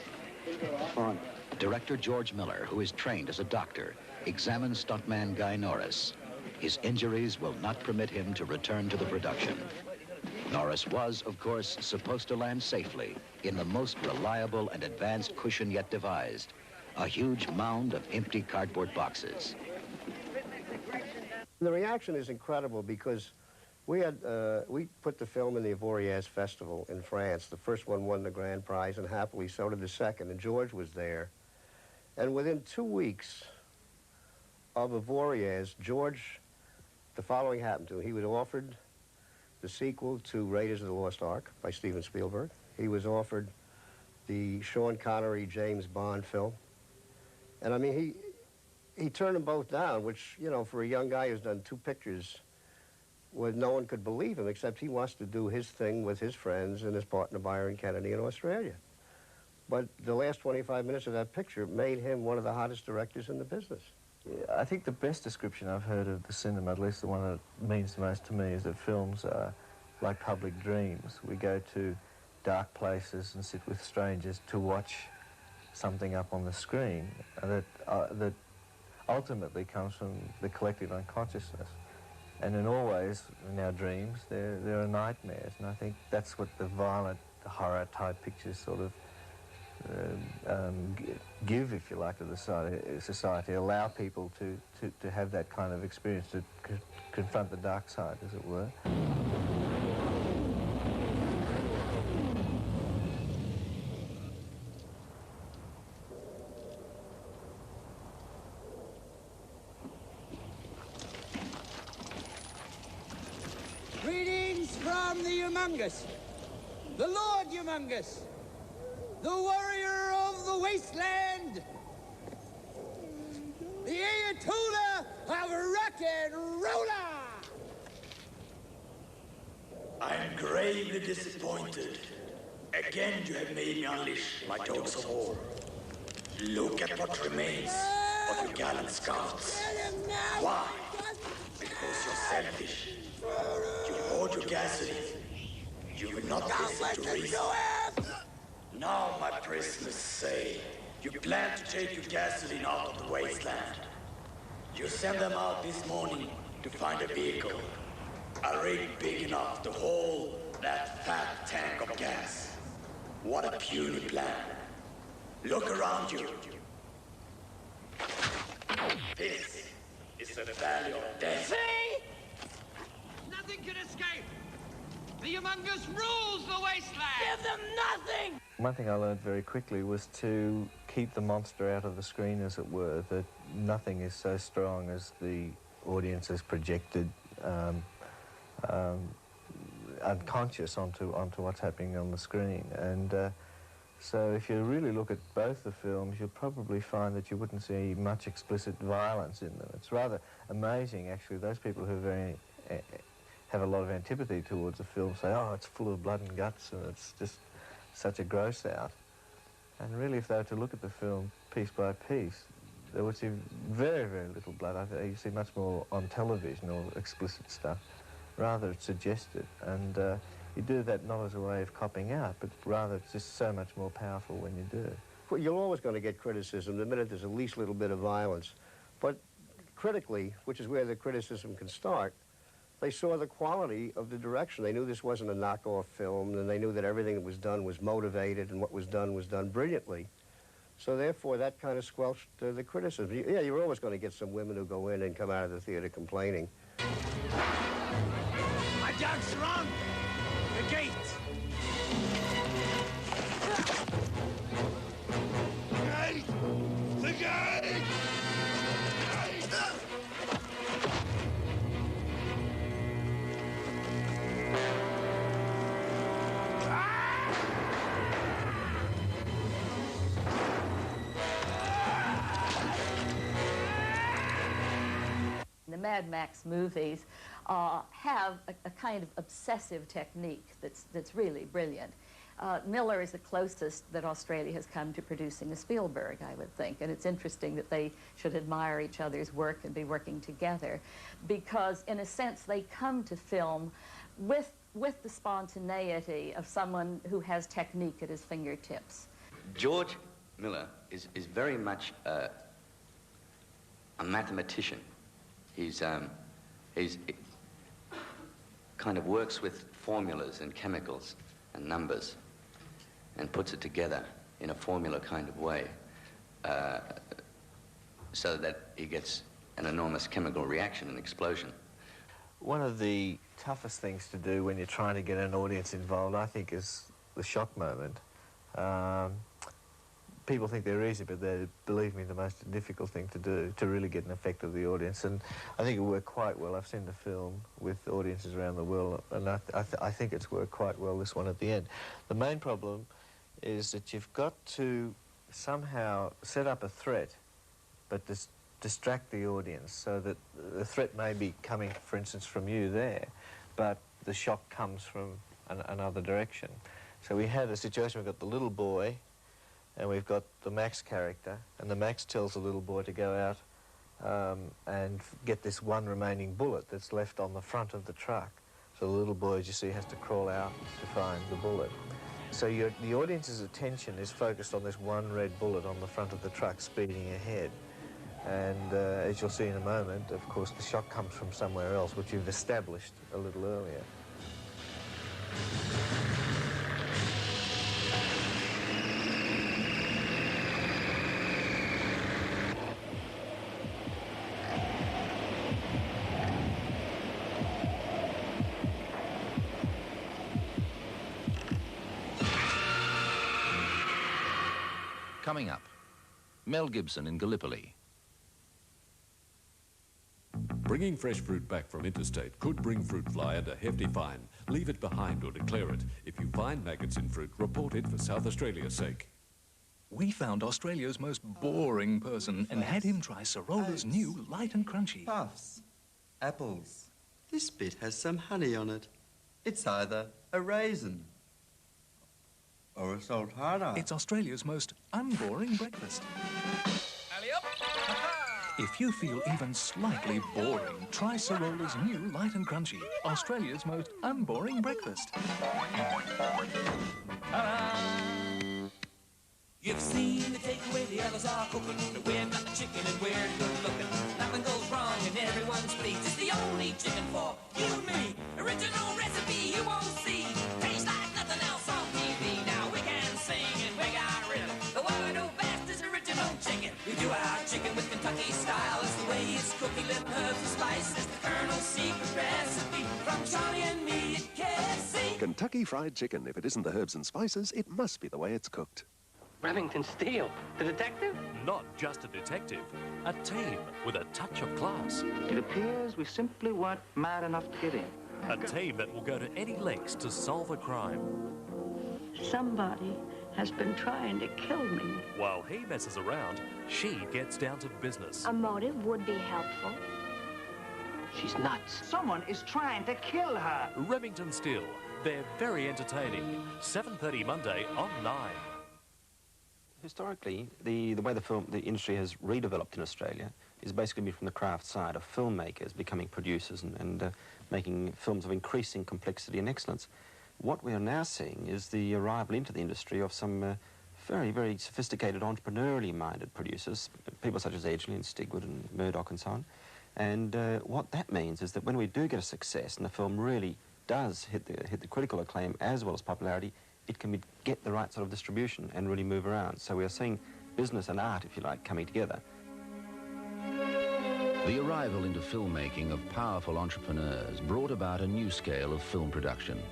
Fine. Director George Miller, who is trained as a doctor, examines stuntman Guy Norris. His injuries will not permit him to return to the production. Norris was, of course, supposed to land safely in the most reliable and advanced cushion yet devised, a huge mound of empty cardboard boxes. The reaction is incredible because we put the film in the Avoriaz Festival in France. The first one won the grand prize, and happily so did the second, and George was there. And within 2 weeks of Avoriaz, George, the following happened to him. He was offered the sequel to Raiders of the Lost Ark by Steven Spielberg. He was offered the Sean Connery, James Bond film. And I mean, he turned them both down, which, you know, for a young guy who's done 2 pictures, well, no one could believe him, except he wants to do his thing with his friends and his partner Byron Kennedy in Australia. But the last 25 minutes of that picture made him one of the hottest directors in the business. Yeah, I think the best description I've heard of the cinema, at least the one that means the most to me, is that films are like public dreams. We go to dark places and sit with strangers to watch something up on the screen that ultimately comes from the collective unconsciousness. And in all ways, in our dreams, there are nightmares, and I think that's what the violent, the horror-type pictures sort of give, if you like, to the society, allow people to have that kind of experience, to confront the dark side, as it were. Greetings from the Humongous, the Lord Humongous, the warrior of the wasteland, the Ayatollah of rock and roller. I'm gravely disappointed. Again, you have made me unleash my dogs of war. Look at what remains of your gallant scouts. Why? Because you're selfish. You hoard your gasoline. You will not listen to reason. Now, my prisoners say, you plan to take your gasoline out of the wasteland. You sent them out this morning to find a vehicle. A rig big enough to hold that fat tank of gas. What a puny plan. Look around you. This is the valley of death. See? Nothing can escape. The Humongous rules the wasteland. Give them nothing. One thing I learned very quickly was to keep the monster out of the screen, as it were, that nothing is so strong as the audience has projected unconscious onto what's happening on the screen. And so if you really look at both the films, you'll probably find that you wouldn't see much explicit violence in them. It's rather amazing, actually. Those people who have a lot of antipathy towards the film say, oh, it's full of blood and guts and it's just such a gross out. And really, if they were to look at the film piece by piece, they would see very, very little blood. You see much more on television or explicit stuff. Rather, it's suggested. And you do that not as a way of copping out, but rather it's just so much more powerful when you do it. Well, you're always going to get criticism the minute there's the least little bit of violence. But critically, which is where the criticism can start, they saw the quality of the direction. They knew this wasn't a knockoff film, and they knew that everything that was done was motivated, and what was done brilliantly. So therefore, that kind of squelched the criticism. Yeah, you're always going to get some women who go in and come out of the theater complaining. My dog's wrong. The gate. Gate! The gate! The Mad Max movies have a kind of obsessive technique that's really brilliant. Miller is the closest that Australia has come to producing a Spielberg, I would think, and it's interesting that they should admire each other's work and be working together, because in a sense they come to film with the spontaneity of someone who has technique at his fingertips. George Miller is very much a mathematician. He's kind of works with formulas and chemicals and numbers and puts it together in a formula kind of way so that he gets an enormous chemical reaction and explosion. One of the toughest things to do when you're trying to get an audience involved, I think, is the shock moment. People think they're easy, but they're, believe me, the most difficult thing to do, to really get an effect of the audience. And I think it worked quite well. I've seen the film with audiences around the world, and I think it's worked quite well, this one at the end. The main problem is that you've got to somehow set up a threat, but distract the audience so that the threat may be coming, for instance, from you there, but the shock comes from another direction. So we had a situation, we've got the little boy, and we've got the Max character, and the Max tells the little boy to go out and get this one remaining bullet that's left on the front of the truck. So the little boy, as you see, has to crawl out to find the bullet. So the audience's attention is focused on this one red bullet on the front of the truck speeding ahead. And as you'll see in a moment, of course, the shock comes from somewhere else, which you've established a little earlier. Coming up, Mel Gibson in Gallipoli. Bringing fresh fruit back from interstate could bring fruit fly under hefty fine. Leave it behind or declare it. If you find maggots in fruit, report it for South Australia's sake. We found Australia's most boring person and had him try Sorola's new light and crunchy. Puffs. Apples. This bit has some honey on it. It's either a raisin or a sultana. It's Australia's most unboring breakfast. If you feel even slightly boring, try Sorola's new light and crunchy, Australia's most unboring breakfast. You've seen the takeaway the others are cooking. We've got the chicken and we're good looking. Nothing goes wrong and everyone's pleased. It's the only chicken for you and me. Original recipe you won't see. Tastes like nothing else on TV. Now we can sing and we got rhythm. The one we know best is original chicken. We do our chicken with Kentucky style. It's the way it's cooked, 11 herbs and spices. The Colonel's secret recipe from Charlie and me at KFC. Kentucky Fried Chicken. If it isn't the herbs and spices, it must be the way it's cooked. Remington Steele, the detective? Not just a detective, a team with a touch of class. It appears we simply weren't mad enough to get in. A team that will go to any lengths to solve a crime. Somebody has been trying to kill me. While he messes around, she gets down to business. A motive would be helpful. She's nuts. Someone is trying to kill her. Remington Steele. They're very entertaining. 7:30 Monday on 9. Historically, the way the industry has redeveloped in Australia is basically been from the craft side of filmmakers becoming producers and making films of increasing complexity and excellence. What we are now seeing is the arrival into the industry of some very, very sophisticated, entrepreneurially minded producers, people such as Edgley and Stigwood and Murdoch and so on. And what that means is that when we do get a success and the film really does hit the critical acclaim as well as popularity, it can get the right sort of distribution and really move around. So we are seeing business and art, if you like, coming together. The arrival into filmmaking of powerful entrepreneurs brought about a new scale of film production.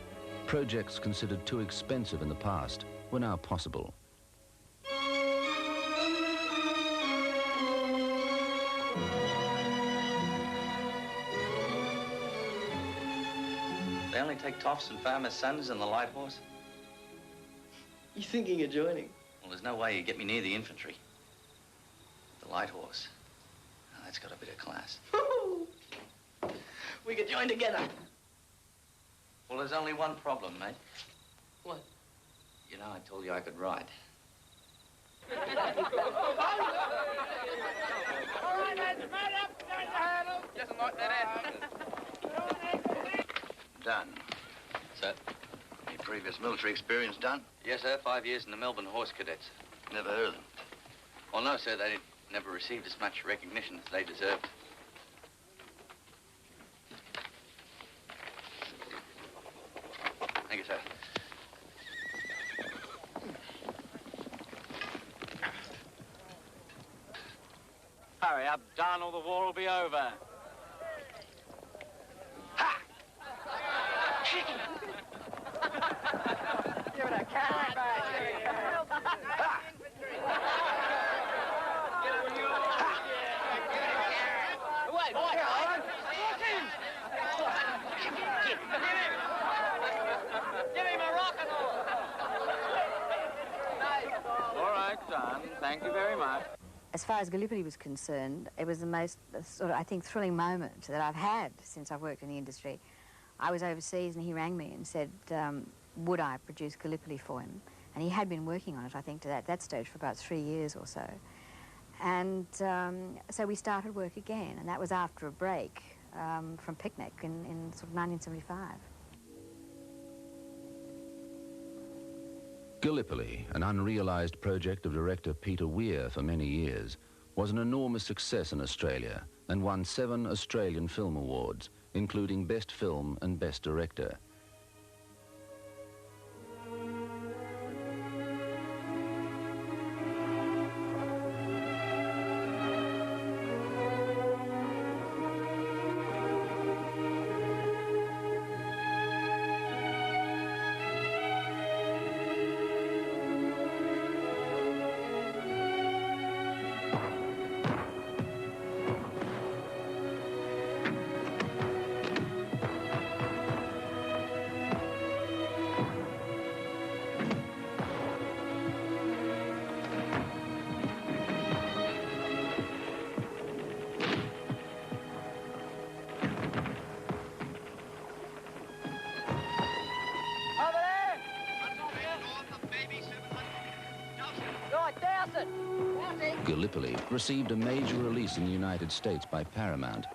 Projects considered too expensive in the past were now possible. They only take toffs and farmers' sons and the light horse? You thinking of joining? Well, there's no way you get me near the infantry. The light horse. Oh, that's got a bit of class. We could join together. Well, there's only one problem, mate. What? You know, I told you I could ride. All right, lads, made up. Start the hurdle. Just like that. Done. Sir? Any previous military experience done? Yes, sir. 5 years in the Melbourne Horse Cadets. Never heard of them. Well, no, sir. They never received as much recognition as they deserved. Thank you, sir. Hurry up, Don, or the war will be over. Ha! Chicken! Give it a card, Wait, walk in! Give him a rocket! All right, Don. Thank you very much. As far as Gallipoli was concerned, it was the most, sort of, I think, thrilling moment that I've had since I've worked in the industry. I was overseas and he rang me and said, would I produce Gallipoli for him? And he had been working on it, I think, to that stage for about 3 years or so. And so we started work again, and that was after a break from Picnic in sort of 1975. Gallipoli, an unrealised project of director Peter Weir for many years, was an enormous success in Australia and won 7 Australian Film Awards, including Best Film and Best Director. Gallipoli received a major release in the United States by Paramount,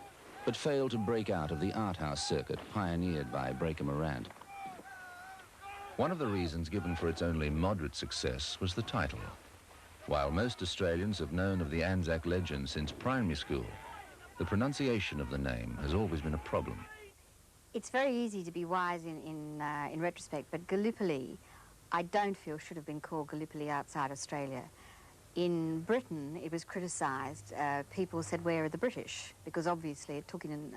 but failed to break out of the art house circuit pioneered by Breaker Morant. One of the reasons given for its only moderate success was the title. While most Australians have known of the Anzac legend since primary school, the pronunciation of the name has always been a problem. It's very easy to be wise in retrospect, but Gallipoli, I don't feel should have been called Gallipoli outside Australia. In Britain, it was criticised. People said, where are the British? Because obviously it took in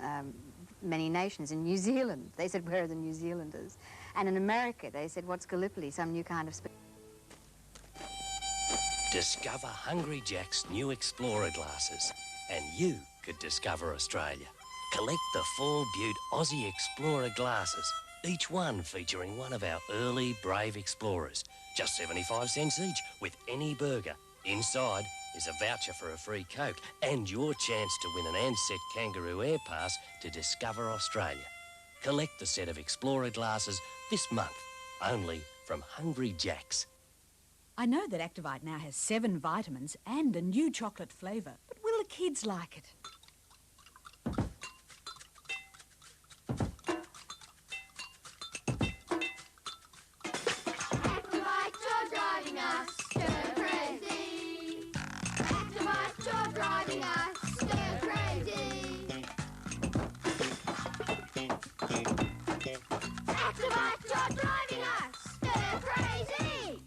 many nations. In New Zealand, they said, where are the New Zealanders? And in America, they said, what's Gallipoli, some new kind of... Discover Hungry Jack's new Explorer glasses, and you could discover Australia. Collect the 4 Butte Aussie Explorer glasses, each one featuring one of our early brave explorers. Just 75 cents each, with any burger. Inside is a voucher for a free Coke and your chance to win an Ansett Kangaroo Air Pass to discover Australia. Collect the set of Explorer glasses this month, only from Hungry Jack's. I know that Activite now has 7 vitamins and a new chocolate flavour, but will the kids like it? Activite, you're driving us stir crazy. Activite, you're driving us stir crazy. Activite, you're driving us stir crazy.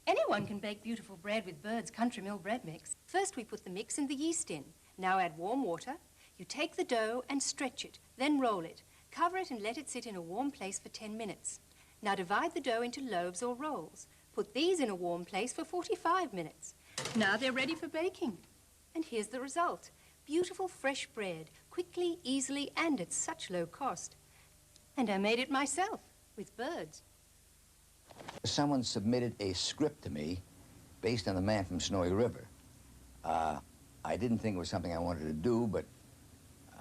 Anyone can bake beautiful bread with Bird's Country Mill bread mix. First we put the mix and the yeast in. Now add warm water. You take the dough and stretch it, then roll it. Cover it and let it sit in a warm place for 10 minutes. Now divide the dough into loaves or rolls. Put these in a warm place for 45 minutes. Now they're ready for baking. And here's the result. Beautiful fresh bread, quickly, easily, and at such low cost. And I made it myself, with Bird's. Someone submitted a script to me based on The Man from Snowy River. I didn't think it was something I wanted to do, but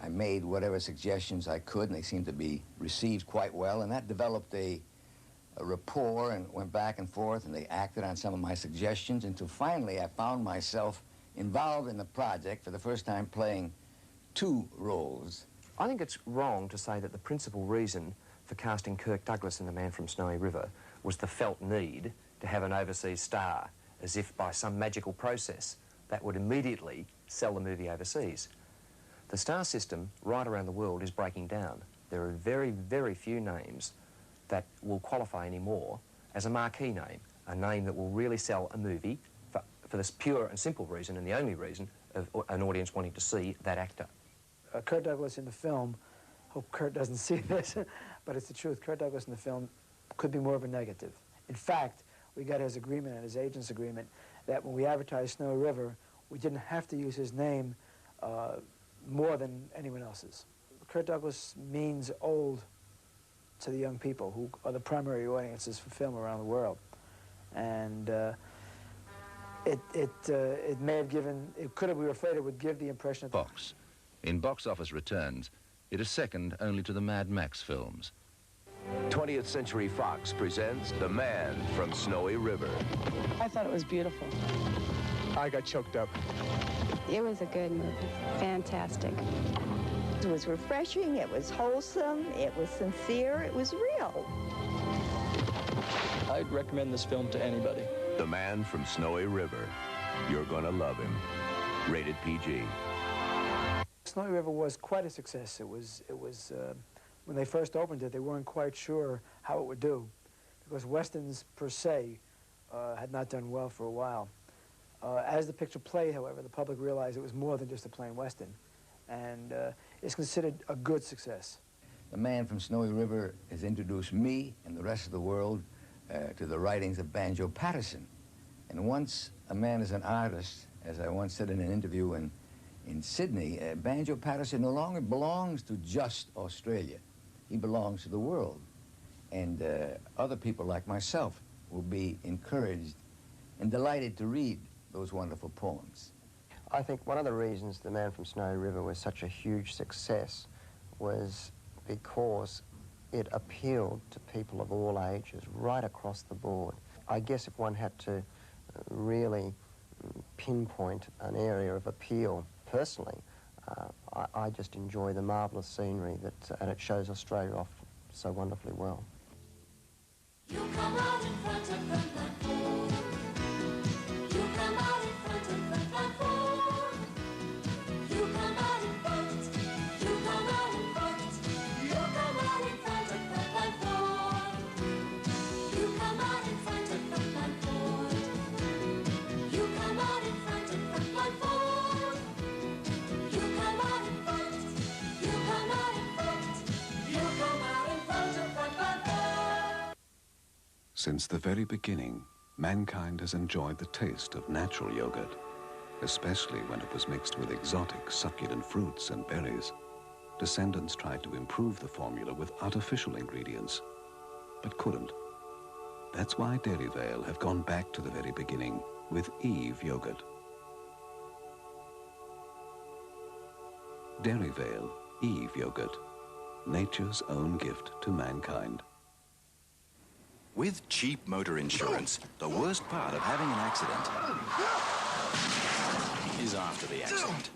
I made whatever suggestions I could, and they seemed to be received quite well, and that developed a rapport and went back and forth, and they acted on some of my suggestions until finally I found myself involved in the project for the first time, playing 2 roles. I think it's wrong to say that the principal reason for casting Kirk Douglas in The Man from Snowy River was the felt need to have an overseas star, as if by some magical process that would immediately sell the movie overseas. The star system right around the world is breaking down. There are very, very few names that will qualify anymore as a marquee name, a name that will really sell a movie for this pure and simple reason, and the only reason, of an audience wanting to see that actor. Kirk Douglas in the film, hope Kurt doesn't see this, but it's the truth. Kirk Douglas in the film could be more of a negative. In fact, we got his agreement and his agent's agreement that when we advertised Snowy River, we didn't have to use his name more than anyone else's. Kirk Douglas means old to the young people who are the primary audiences for film around the world. And it may have given, we were afraid it would give the impression... Box. In box office returns, it is second only to the Mad Max films. 20th Century Fox presents The Man from Snowy River. I thought it was beautiful. I got choked up. It was a good movie. Fantastic. It was refreshing, it was wholesome, it was sincere, it was real. I'd recommend this film to anybody. The Man from Snowy River. You're gonna love him. Rated PG. Snowy River was quite a success. It was when they first opened it, they weren't quite sure how it would do, because Westerns, per se, had not done well for a while. As the picture played, however, the public realized it was more than just a plain Western, and it's considered a good success. The Man from Snowy River has introduced me and the rest of the world to the writings of Banjo Paterson. And once a man is an artist, as I once said in an interview in Sydney, Banjo Paterson no longer belongs to just Australia. He belongs to the world. And other people like myself will be encouraged and delighted to read those wonderful poems. I think one of the reasons The Man from Snowy River was such a huge success was because it appealed to people of all ages, right across the board. I guess if one had to really pinpoint an area of appeal. Personally, I just enjoy the marvellous scenery and it shows Australia off so wonderfully well. You come out in front of the platform. You come out in front of the platform. You come out in front. You come out in front. You come out in front of the platform. You come out in front of the platform. You come out in front of the platform. You come out in front. You come out in front. You come out in front of the platform. Since the very beginning, mankind has enjoyed the taste of natural yogurt, especially when it was mixed with exotic, succulent fruits and berries. Descendants tried to improve the formula with artificial ingredients, but couldn't. That's why Dairy Vale have gone back to the very beginning with Eve yogurt. Dairy Vale Eve yogurt, nature's own gift to mankind. With cheap motor insurance, the worst part of having an accident is after the accident.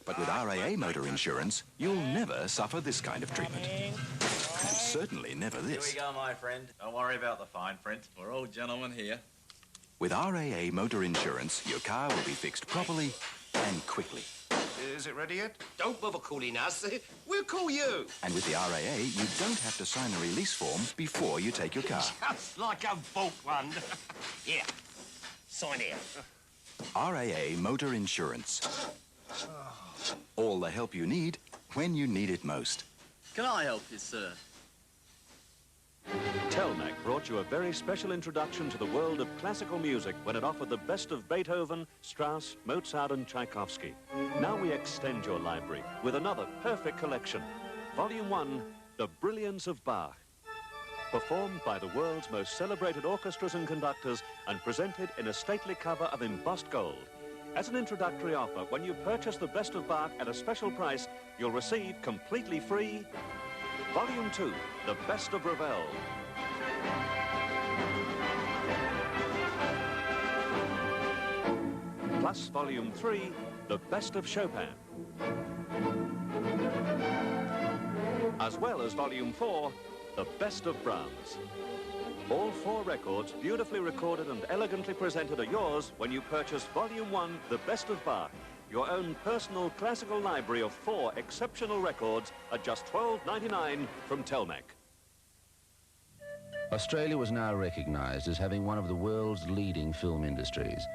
But with RAA motor insurance, you'll never suffer this kind of treatment. And certainly never this. Here we go, my friend. Don't worry about the fine print. We're all gentlemen here. With RAA motor insurance, your car will be fixed properly and quickly. Is it ready yet? Don't bother calling us. We'll call you. And with the RAA, you don't have to sign a release form before you take your car. Just like a vault one. Here, sign here. RAA motor insurance. All the help you need when you need it most. Can I help you, sir? Telmac brought you a very special introduction to the world of classical music when it offered the best of Beethoven, Strauss, Mozart and Tchaikovsky. Now we extend your library with another perfect collection. Volume 1, The Brilliance of Bach. Performed by the world's most celebrated orchestras and conductors and presented in a stately cover of embossed gold. As an introductory offer, when you purchase the best of Bach at a special price, you'll receive completely free Volume 2, The Best of Ravel. Plus Volume 3, The Best of Chopin. As well as Volume 4, The Best of Brahms. All 4 records, beautifully recorded and elegantly presented, are yours when you purchase Volume 1, The Best of Bach. Your own personal classical library of 4 exceptional records at just $12.99 from Telmac. Australia was now recognised as having one of the world's leading film industries.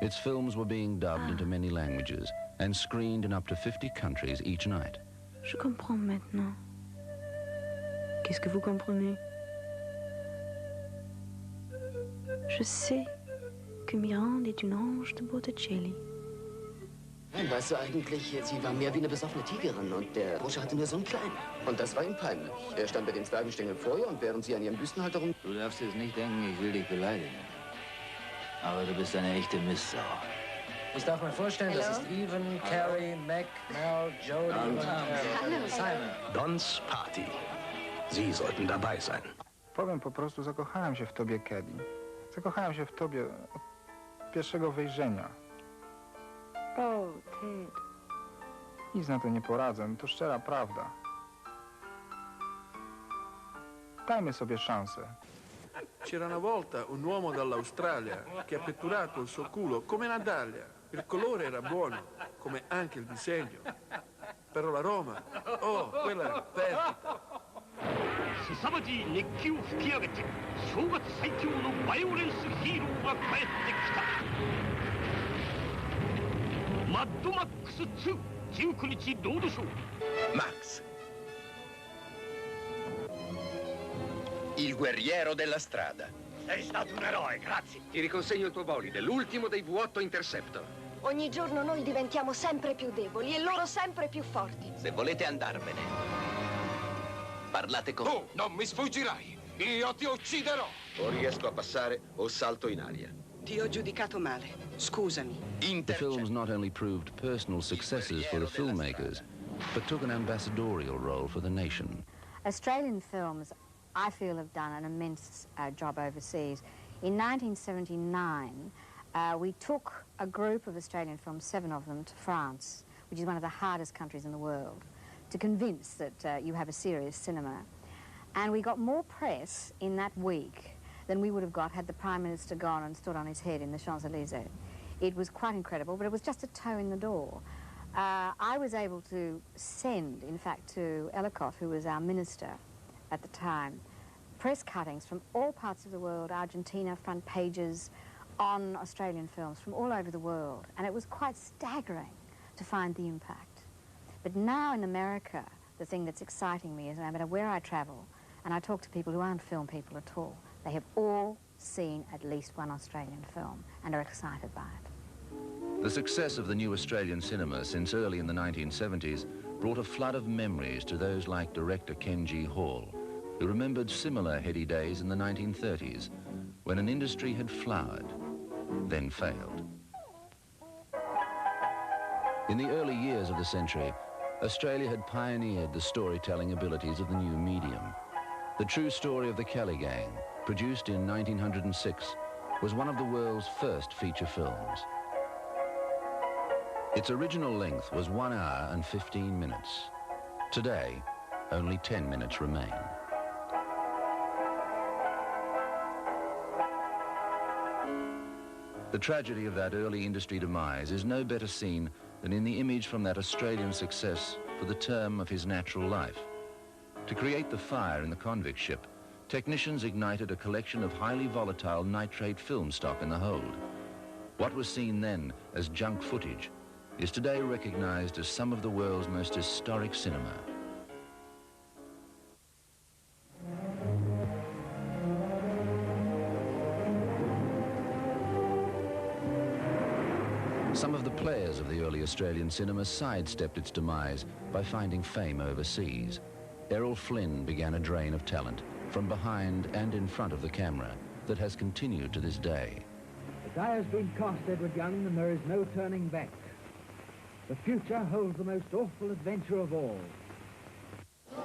Its films were being dubbed into many languages and screened in up to 50 countries each night. Je comprends maintenant. Qu'est-ce que vous comprenez? Je sais que Miranda est une ange de Botticelli. Weißt du eigentlich, sie war mehr wie eine besoffene Tigerin und der Bursche hatte nur so einen kleinen. Und das war ihm peinlich. Er stand mit den Zwergenstängeln vor ihr und während sie an ihrem Büstenhalter rum... Du darfst jetzt nicht denken, ich will dich beleidigen. Aber du bist eine echte Mistsau. Ich darf mir vorstellen, das ist Evan, Carrie, Mac, Mel, Jody und Simon. Don's Party. Sie sollten dabei sein. Powiem po prostu, zakochałem się w tobie, Kelly. Zakochałem się w tobie od pierwszego wejrzenia. O, Ted. Nic na to nie poradzę, to szczera prawda. Dajmy sobie szansę. C'era una volta un uomo dall'Australia che ha petturato il suo culo come una daglia. Il colore era buono, come anche il disegno. Però l'aroma, oh, quella era perfetta. 凄まじい熱気を吹き上げて正月最強のバイオレンスヒーローが帰ってきたマッドマックス2 19日ロードショー Max. Il guerriero della strada. Sei stato un eroe, grazie. Ti riconsegno il tuo bolide, l'ultimo dei V8 Interceptor. Ogni giorno noi diventiamo sempre più deboli e loro sempre più forti. Se volete andarvene, parlate con me. Oh, non mi sfuggirai! Io ti ucciderò! O riesco a passare o salto in aria. Ti ho giudicato male. Scusami. The films not only proved personal successes for the filmmakers, but took an ambassadorial role for the nation. Australian films, I feel, have done an immense job overseas In 1979, we took a group of Australian films, 7 of them, to France, which is one of the hardest countries in the world, to convince that you have a serious cinema. And we got more press in that week than we would have got had the Prime Minister gone and stood on his head in the Champs-Élysées. It was quite incredible, but it was just a toe in the door. I was able to send, in fact, to Ellicott, who was our minister at the time, press cuttings from all parts of the world, Argentina, front pages, on Australian films from all over the world. And it was quite staggering to find the impact. But now in America, the thing that's exciting me is no matter where I travel, and I talk to people who aren't film people at all, they have all seen at least one Australian film and are excited by it. The success of the new Australian cinema since early in the 1970s brought a flood of memories to those like director Ken G. Hall, who remembered similar heady days in the 1930s, when an industry had flowered, then failed. In the early years of the century, Australia had pioneered the storytelling abilities of the new medium. The true story of the Kelly Gang, produced in 1906, was one of the world's first feature films. Its original length was 1 hour and 15 minutes. Today, only 10 minutes remain. The tragedy of that early industry demise is no better seen than in the image from that Australian success for the term of his natural life. To create the fire in the convict ship, technicians ignited a collection of highly volatile nitrate film stock in the hold. What was seen then as junk footage is today recognized as some of the world's most historic cinema. Some of the players of the early Australian cinema sidestepped its demise by finding fame overseas. Errol Flynn began a drain of talent from behind and in front of the camera that has continued to this day. The die has been cast, Edward Young, and there is no turning back. The future holds the most awful adventure of all.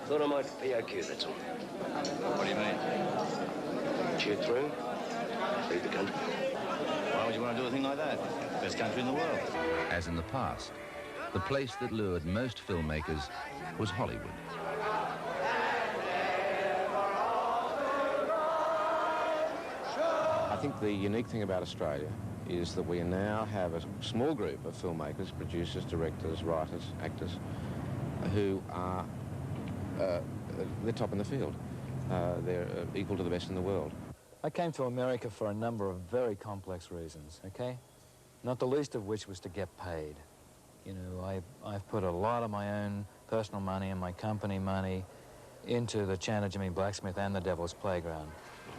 Thought I might POQ, that's all. What do you mean? Cheered through, leave the country. Why would you want to do a thing like that? Best country in the world. As in the past, the place that lured most filmmakers was Hollywood. I think the unique thing about Australia is that we now have a small group of filmmakers, producers, directors, writers, actors, who are the top in the field. They're equal to the best in the world. I came to America for a number of very complex reasons, okay? Not the least of which was to get paid. You know, I've put a lot of my own personal money and my company money into the Chandler Jimmy Blacksmith and the Devil's Playground.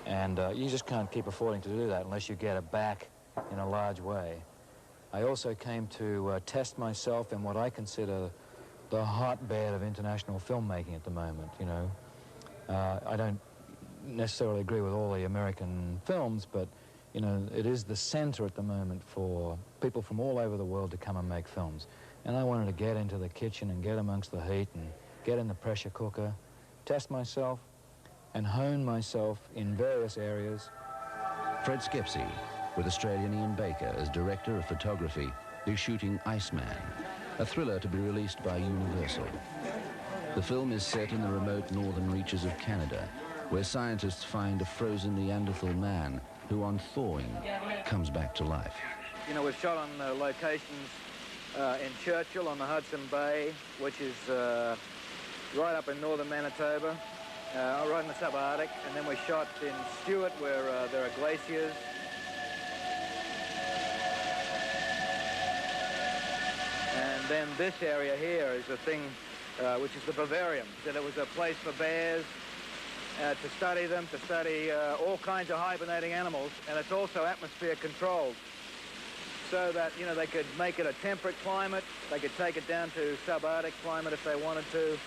And you just can't keep affording to do that unless you get it back in a large way. I also came to test myself in what I consider the hotbed of international filmmaking at the moment, you know. I don't necessarily agree with all the American films, but, you know, it is the center at the moment for people from all over the world to come and make films. And I wanted to get into the kitchen and get amongst the heat and get in the pressure cooker, test myself, and hone myself in various areas. Fred Skepsey, with Australian Ian Baker as director of photography, is shooting Iceman, a thriller to be released by Universal. The film is set in the remote northern reaches of Canada, where scientists find a frozen Neanderthal man who, on thawing, comes back to life. You know, we've shot on locations in Churchill on the Hudson Bay, which is right up in northern Manitoba, right in the subarctic, and then we shot in Stewart, where there are glaciers. And then this area here is a thing which is the vivarium, that it was a place for bears, to study them, to study all kinds of hibernating animals, and it's also atmosphere controlled, so that, you know, they could make it a temperate climate, they could take it down to subarctic climate if they wanted to,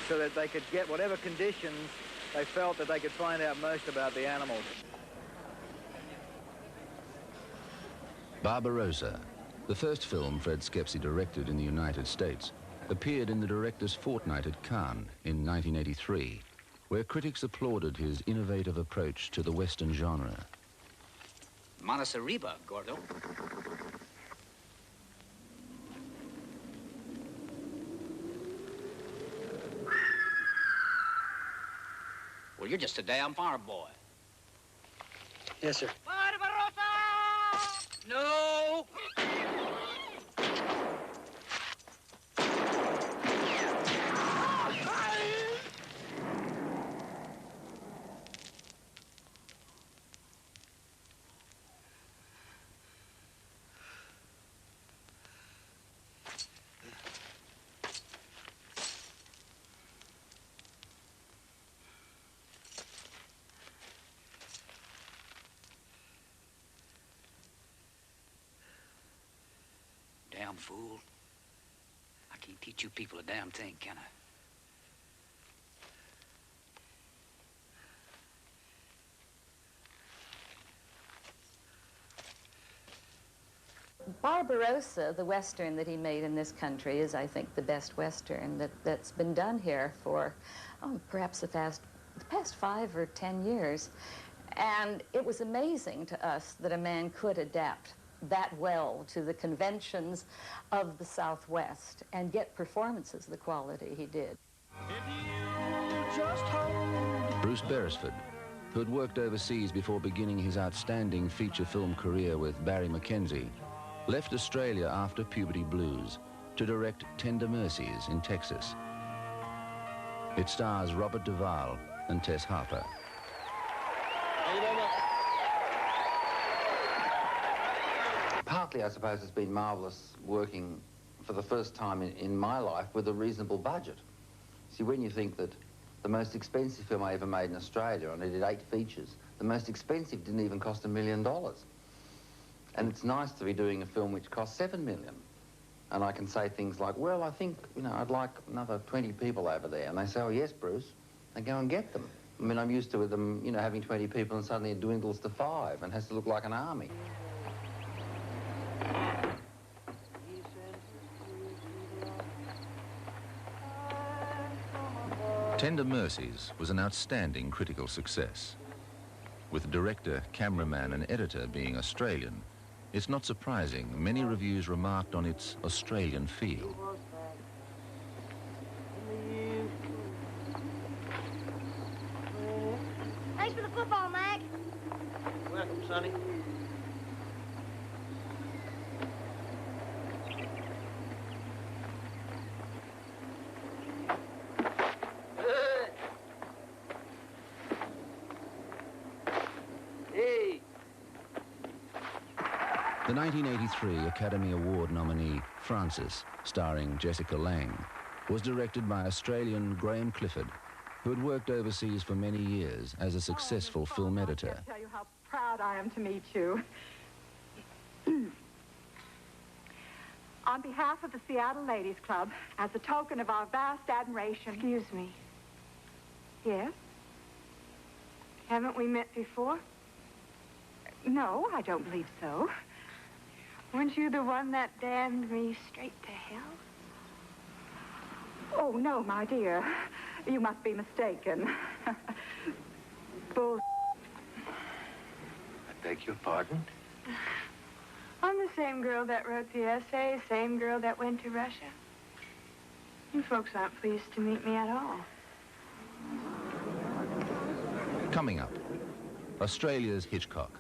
so that they could get whatever conditions they felt that they could find out most about the animals. Barbarossa, the first film Fred Skepsey directed in the United States, appeared in the Director's Fortnight at Cannes in 1983. where critics applauded his innovative approach to the Western genre. Manos arriba, Gordo. Well, you're just a damn farm boy. Yes, sir. No! Damn fool. I can't teach you people a damn thing, can I? Barbarossa, the Western that he made in this country, is, I think, the best Western that's been done here for, perhaps the past 5 or 10 years. And it was amazing to us that a man could adapt that well to the conventions of the Southwest and get performances of the quality he did. Bruce Beresford, who had worked overseas before beginning his outstanding feature film career with Barry Mackenzie, left Australia after Puberty Blues to direct Tender Mercies in Texas. It stars Robert Duvall and Tess Harper. Partly, I suppose, it's been marvellous working for the first time in my life with a reasonable budget. See, when you think that the most expensive film I ever made in Australia, and I did 8 features, the most expensive didn't even cost $1 million. And it's nice to be doing a film which costs $7 million. And I can say things like, well, I think, I'd like another 20 people over there. And they say, oh, yes, Bruce. And go and get them. I mean, I'm used to them, having 20 people and suddenly it dwindles to 5 and has to look like an army. Tender Mercies was an outstanding critical success. With director, cameraman and editor being Australian, it's not surprising many reviews remarked on its Australian feel. Thanks for the football, Mac. Welcome, Sonny. The 1983 Academy Award nominee, Francis, starring Jessica Lange, was directed by Australian Graham Clifford, who had worked overseas for many years as a successful film editor. I'll tell you how proud I am to meet you. On behalf of the Seattle Ladies Club, as a token of our vast admiration... Excuse me. Yes? Haven't we met before? No, I don't believe so. Weren't you the one that damned me straight to hell? Oh, no, my dear. You must be mistaken. Bull... I beg your pardon? I'm the same girl that wrote the essay, same girl that went to Russia. You folks aren't pleased to meet me at all. Coming up, Australia's Hitchcock.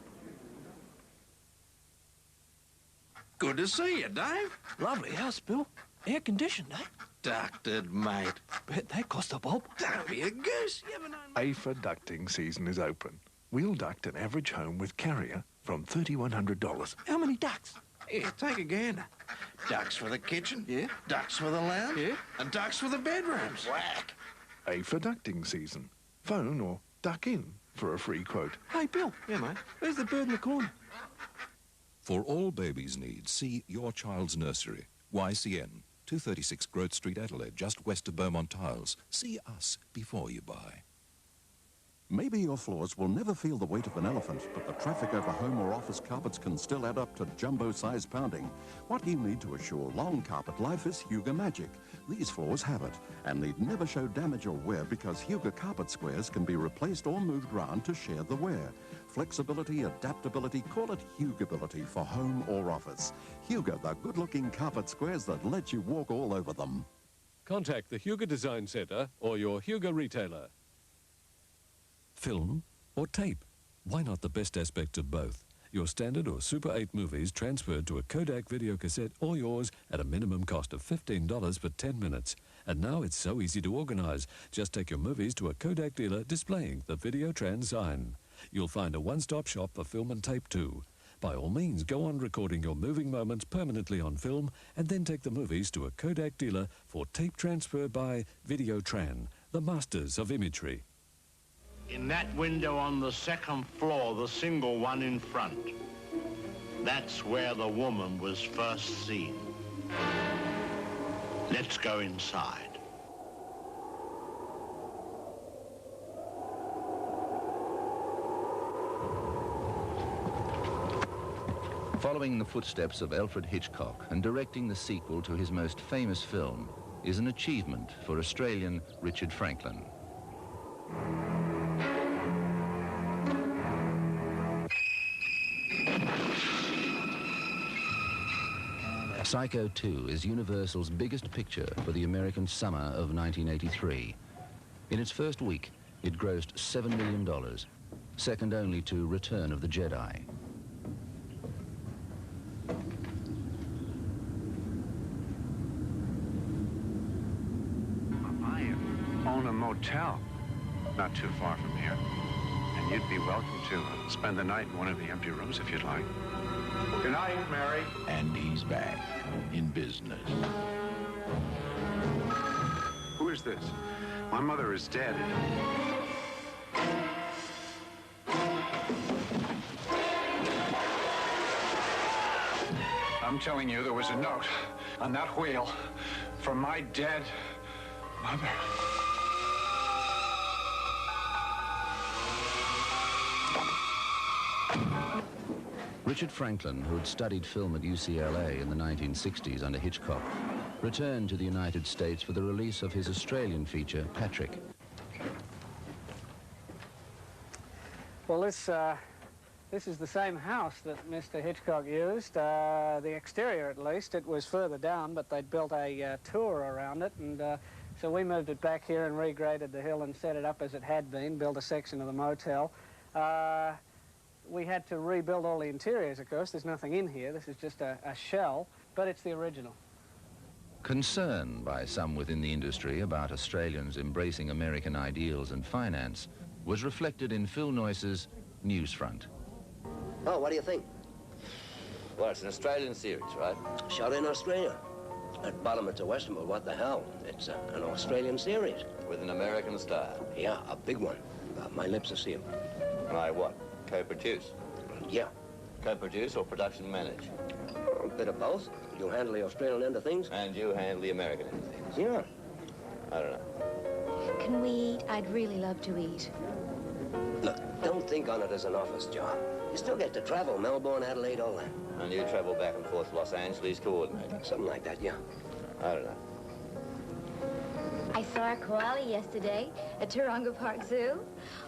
Good to see you, Dave. Lovely house, Bill. Air-conditioned, eh? Ducted, mate. Bet that cost a bob. Don't be a goose. You ever known... AFA ducting season is open. We'll duct an average home with Carrier from $3,100. How many ducks? Here, take a gander. Ducks for the kitchen. Yeah. Ducks for the lounge. Yeah. And ducks for the bedrooms. Whack. AFA ducting season. Phone or duck in for a free quote. Hey, Bill. Yeah, mate. Where's the bird in the corner? For all babies' needs, see Your Child's Nursery, YCN, 236 Growth Street, Adelaide, just west of Beaumont Tiles. See us before you buy. Maybe your floors will never feel the weight of an elephant, but the traffic over home or office carpets can still add up to jumbo-size pounding. What you need to assure long carpet life is Huga Magic. These floors have it, and need never show damage or wear because Huga carpet squares can be replaced or moved round to share the wear. Flexibility, adaptability, call it Hugability for home or office. Huga, the good-looking carpet squares that let you walk all over them. Contact the Huga Design Centre or your Huga retailer. Film or tape? Why not the best aspects of both? Your standard or Super 8 movies transferred to a Kodak video cassette, all yours at a minimum cost of $15 for 10 minutes. And now it's so easy to organise. Just take your movies to a Kodak dealer displaying the Videotrans sign. You'll find a one-stop shop for film and tape too. By all means, go on recording your moving moments permanently on film and then take the movies to a Kodak dealer for tape transfer by Videotran, the masters of imagery. In that window on the second floor, the single one in front, that's where the woman was first seen. Let's go inside. Following the footsteps of Alfred Hitchcock and directing the sequel to his most famous film is an achievement for Australian Richard Franklin. Psycho 2 is Universal's biggest picture for the American summer of 1983. In its first week, it grossed $7 million, second only to Return of the Jedi. I own a motel not too far from here, and you'd be welcome to spend the night in one of the empty rooms if you'd like. Good night, Mary. And he's back in business. Who is this? My mother is dead. I'm telling you, there was a note on that wheel from my dead mother. Richard Franklin, who had studied film at UCLA in the 1960s under Hitchcock, returned to the United States for the release of his Australian feature, Patrick. Well, this is the same house that Mr. Hitchcock used. The exterior, at least. It was further down, but they'd built a tour around it, and so we moved it back here and regraded the hill and set it up as it had been, built a section of the motel. We had to rebuild all the interiors, of course. There's nothing in here. This is just a shell, but it's the original. Concern by some within the industry about Australians embracing American ideals and finance was reflected in Phil Noyce's Newsfront. Oh, what do you think? Well, it's an Australian series, right? Shot in Australia. At bottom it's a Western, but what the hell? It's an Australian series. With an American star? Yeah, a big one. My lips are sealed. And I what? Co-produce? Yeah. Co-produce or production manage? A bit of both. You handle the Australian end of things. And you handle the American end of things? Yeah. I don't know. Can we eat? I'd really love to eat. Look, don't think on it as an office job. You still get to travel, Melbourne, Adelaide, all that. And you travel back and forth Los Angeles coordinating? Something like that, yeah. I don't know. I saw a koala yesterday at Taronga Park Zoo.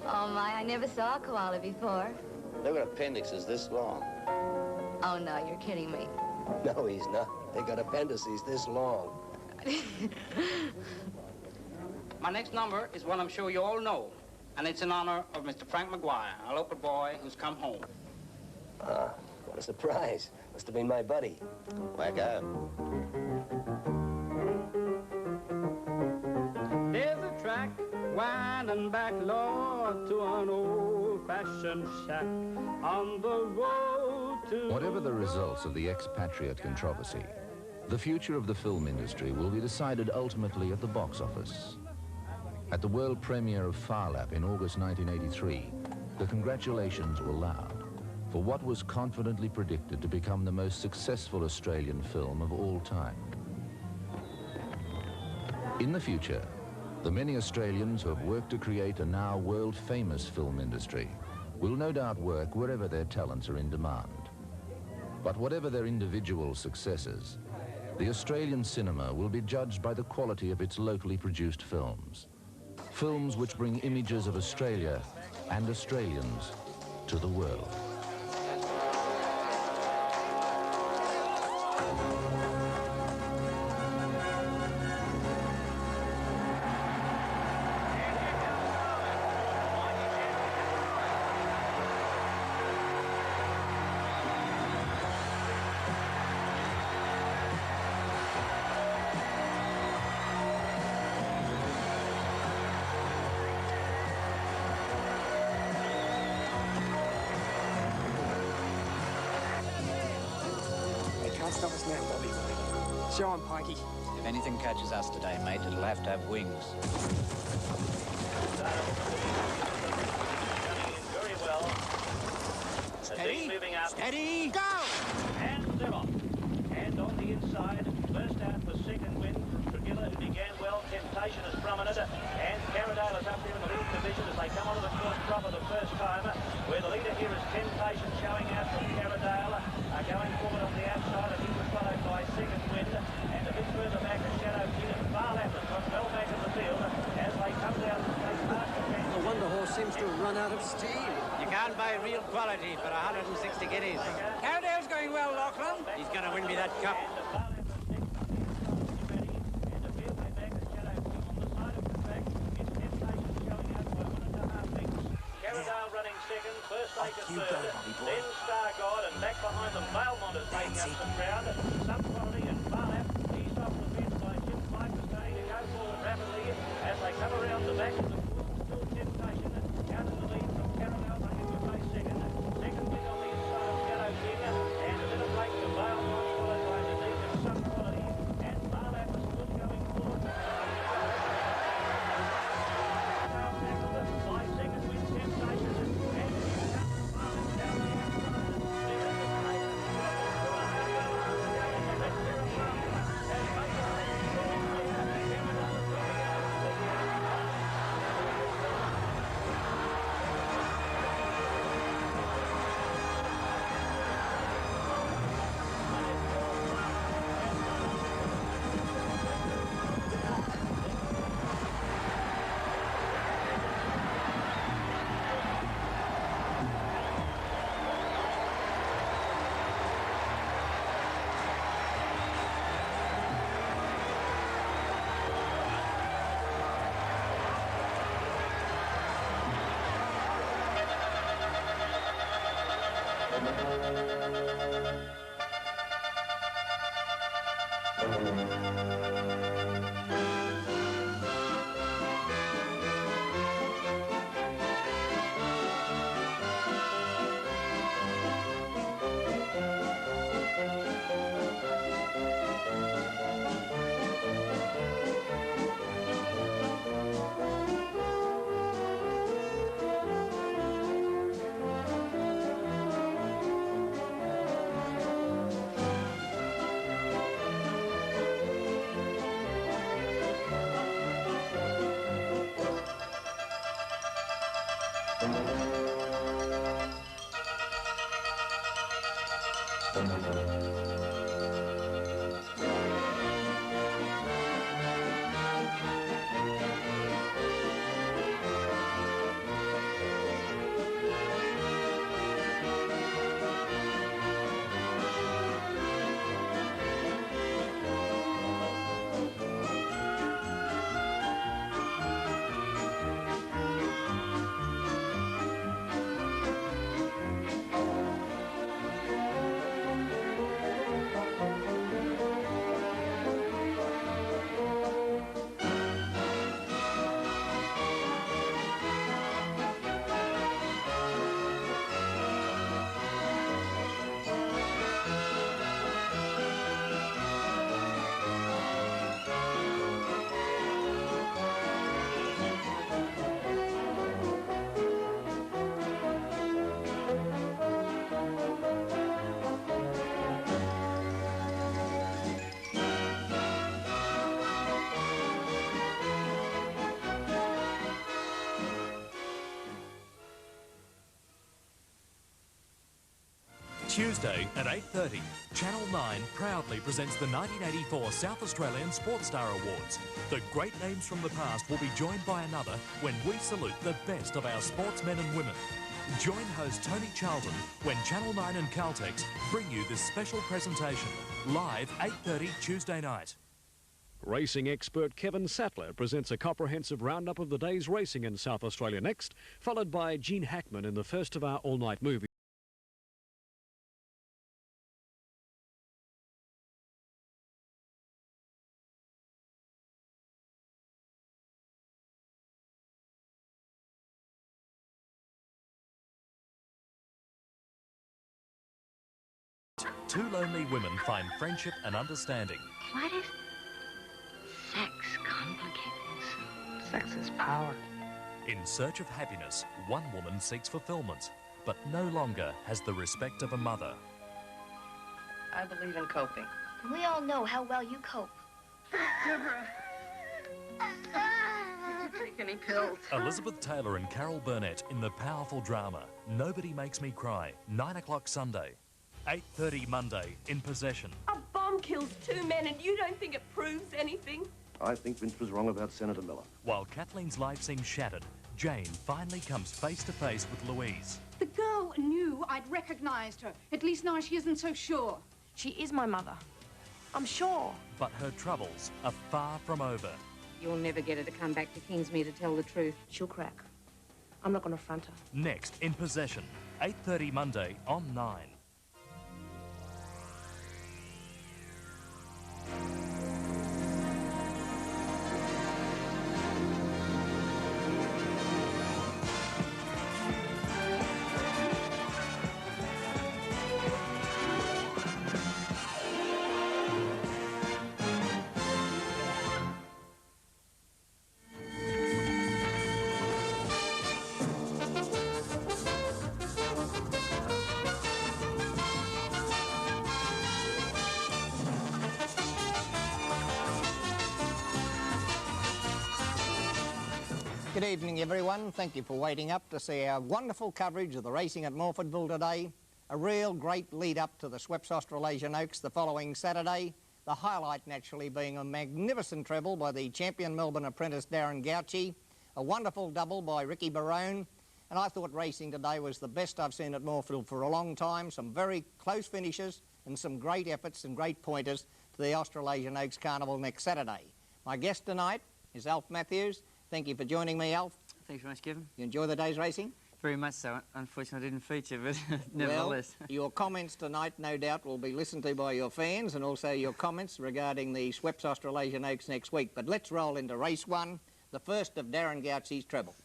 Oh, my, I never saw a koala before. They've got appendixes this long. Oh, no, you're kidding me. No, he's not. They got appendices this long. My next number is one I'm sure you all know, and it's in honor of Mr. Frank McGuire, a local boy who's come home. Ah, what a surprise. Must have been my buddy. Whack out. There's a track winding back, Lord, to an old-fashioned shack on the road to... Whatever the results of the expatriate controversy, the future of the film industry will be decided ultimately at the box office. At the world premiere of Phar Lap in August 1983, the congratulations were loud for what was confidently predicted to become the most successful Australian film of all time. In the future, The many Australians who have worked to create a now world-famous film industry will no doubt work wherever their talents are in demand. But whatever their individual successes, the Australian cinema will be judged by the quality of its locally produced films. Films which bring images of Australia and Australians to the world. Stop us now, Bobby. Show 'em, Pikey. If anything catches us today, mate, it'll have to have wings. Very well. Steady. Moving up. Steady. Go! And they're off. And on the inside, first out for second win from Trigilla, who began well. Temptation is prominent. And Carradale is up there in the lead division as they come onto the course proper the first time, where the leader here is Temptation showing out from Carradale. Going forward on the outside, and he was followed by second wind, and a bit further back is Shadow Kid and Barlap has got well back in the field as they come down to take past the fence. The Wonder Horse seems to have run out of steam. You can't buy real quality for 160 guineas. Carradale's going well, Lachlan. He's going to win me that cup. First take is third, then Star God, and back behind them, Valmont is taking up some ground. Some quality and Barlap, eased off the fence by Jim Pike, is starting to go forward rapidly as they come around the back of the course. Still Temptation out in the lead from Caramel, running to place second. Second win on the inside of Shadow King, and a bit of break to Valmont, followed by the deep of some quality, and Barlap is still going forward. By second win, Temptation, and Tuesday at 8:30, Channel 9 proudly presents the 1984 South Australian Sports Star Awards. The great names from the past will be joined by another when we salute the best of our sportsmen and women. Join host Tony Charlton when Channel 9 and Caltex bring you this special presentation, live 8:30 Tuesday night. Racing expert Kevin Sattler presents a comprehensive roundup of the day's racing in South Australia next, followed by Gene Hackman in the first of our all-night movies. Two lonely women find friendship and understanding. Why does sex complicate things? Sex is power. In search of happiness, one woman seeks fulfillment, but no longer has the respect of a mother. I believe in coping. We all know how well you cope. Deborah. Did you take any pills? Elizabeth Taylor and Carol Burnett in the powerful drama Nobody Makes Me Cry, 9 o'clock Sunday. 8:30 Monday, In Possession. A bomb kills two men and you don't think it proves anything? I think Vince was wrong about Senator Miller. While Kathleen's life seems shattered, Jane finally comes face to face with Louise. The girl knew I'd recognised her. At least now she isn't so sure. She is my mother. I'm sure. But her troubles are far from over. You'll never get her to come back to Kingsmere to tell the truth. She'll crack. I'm not going to front her. Next, In Possession, 8:30 Monday on 9. Good evening, everyone. Thank you for waiting up to see our wonderful coverage of the racing at Morfordville today. A real great lead-up to the Schweppes Australasian Oaks the following Saturday. The highlight, naturally, being a magnificent treble by the champion Melbourne apprentice Darren Gauci, a wonderful double by Ricky Barone, and I thought racing today was the best I've seen at Morfordville for a long time. Some very close finishes and some great efforts and great pointers to the Australasian Oaks Carnival next Saturday. My guest tonight is Alf Matthews. Thank you for joining me, Alf. Thanks very much, Kevin. You enjoy the day's racing? Very much so. Unfortunately, I didn't feature, but nevertheless. Well, your comments tonight, no doubt, will be listened to by your fans, and also your comments regarding the Schweppes Australasian Oaks next week. But let's roll into race one, the first of Darren Gauci's treble.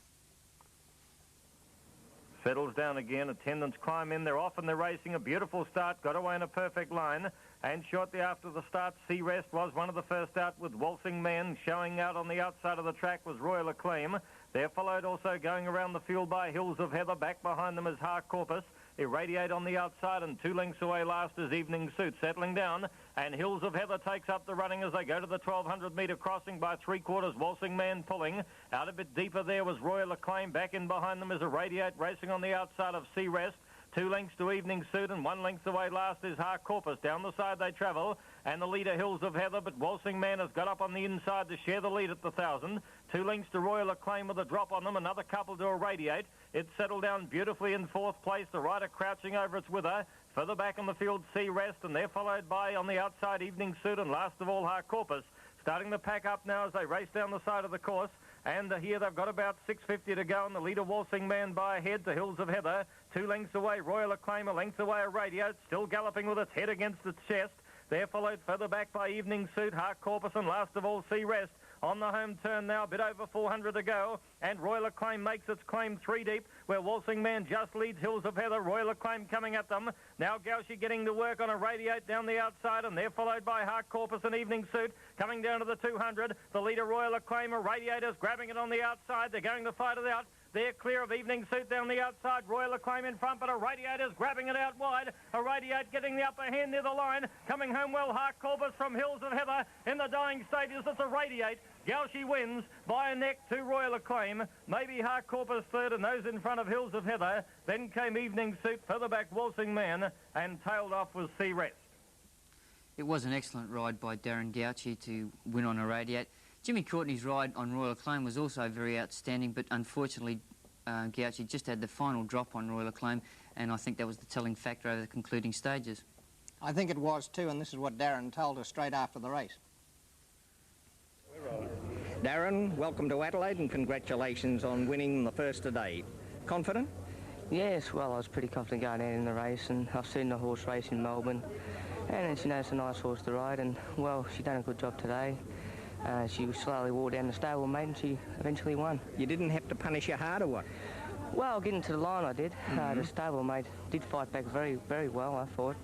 Settles down again, attendants climb in, they're off and they're racing, a beautiful start, got away in a perfect line, and shortly after the start, Sea Rest was one of the first out with Waltzing Men. Showing out on the outside of the track was Royal Acclaim. There followed also going around the field by Hills of Heather. Back behind them is Har Corpus. Irradiate on the outside, and 2 lengths away last is Evening Suit settling down, and Hills of Heather takes up the running as they go to the 1,200-metre crossing by 3/4. Waltzing Man pulling. Out a bit deeper there was Royal Acclaim. Back in behind them is Irradiate racing on the outside of Sea Rest. 2 lengths to Evening Suit, and 1 length away last is Har Corpus. Down the side they travel, and the leader Hills of Heather, but Waltzing Man has got up on the inside to share the lead at the 1,000. 2 lengths to Royal Acclaim with a drop on them, another couple to Irradiate. It settled down beautifully in 4th place, the rider crouching over its wither. Further back on the field, Sea Rest, and they're followed by, on the outside, Evening Suit, and last of all, Har Corpus. Starting to pack up now as they race down the side of the course. And here they've got about 6:50 to go, and the leader Waltzing Man by ahead to Hills of Heather. 2 lengths away, Royal Acclaim, a length away, Irradiate, still galloping with its head against its chest. They're followed further back by Evening Suit, Har Corpus, and last of all, Sea Rest. On the home turn now, a bit over 400 to go, and Royal Acclaim makes its claim 3 deep, where Waltzing Man just leads Hills of Heather. Royal Acclaim coming at them. Now Gauci getting to work on Irradiate down the outside, and they're followed by Har Corpus and Evening Suit. Coming down to the 200, the leader Royal Acclaim, Irradiators grabbing it on the outside. They're going to fight it out. They're clear of Evening Suit down the outside. Royal Acclaim in front, but Irradiator's grabbing it out wide. Irradiate getting the upper hand near the line. Coming home well, Hark Corbus from Hills of Heather. In the dying stages, it's Irradiate. Gauchy wins by a neck to Royal Acclaim. Maybe Hark Corbus third, and those in front of Hills of Heather. Then came Evening Suit, further back Waltzing Man, and tailed off was Sea Rest. It was an excellent ride by Darren Gauchy to win on Irradiate. Jimmy Courtney's ride on Royal Acclaim was also very outstanding, but unfortunately Gauchy just had the final drop on Royal Acclaim, and I think that was the telling factor over the concluding stages. I think it was too, and this is what Darren told us straight after the race. Darren, welcome to Adelaide and congratulations on winning the first today. Confident? Yes, well, I was pretty confident going out in the race, and I've seen the horse race in Melbourne, and it's a nice horse to ride, and, well, she done a good job today. She slowly wore down the stablemate, and she eventually won. You didn't have to punish her hard or what? Well, getting to the line I did. The stablemate did fight back very, very well, I thought.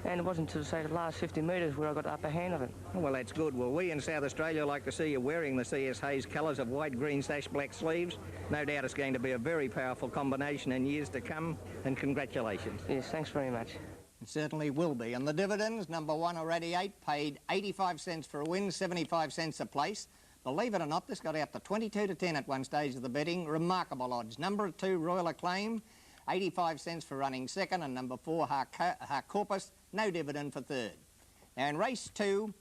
And it wasn't until, say, the last 50 metres where I got the upper hand of it. Oh, well, that's good. Well, we in South Australia like to see you wearing the CS Hayes colours of white, green sash, black sleeves. No doubt it's going to be a very powerful combination in years to come, and congratulations. Yes, thanks very much. It certainly will be. And the dividends, number 1 Irradiate, paid 85 cents for a win, 75 cents a place. Believe it or not, this got out to 22 to 10 at one stage of the betting. Remarkable odds. Number 2, Royal Acclaim, 85 cents for running second, and number 4, Hark Corpus, no dividend for third. Now in race 2,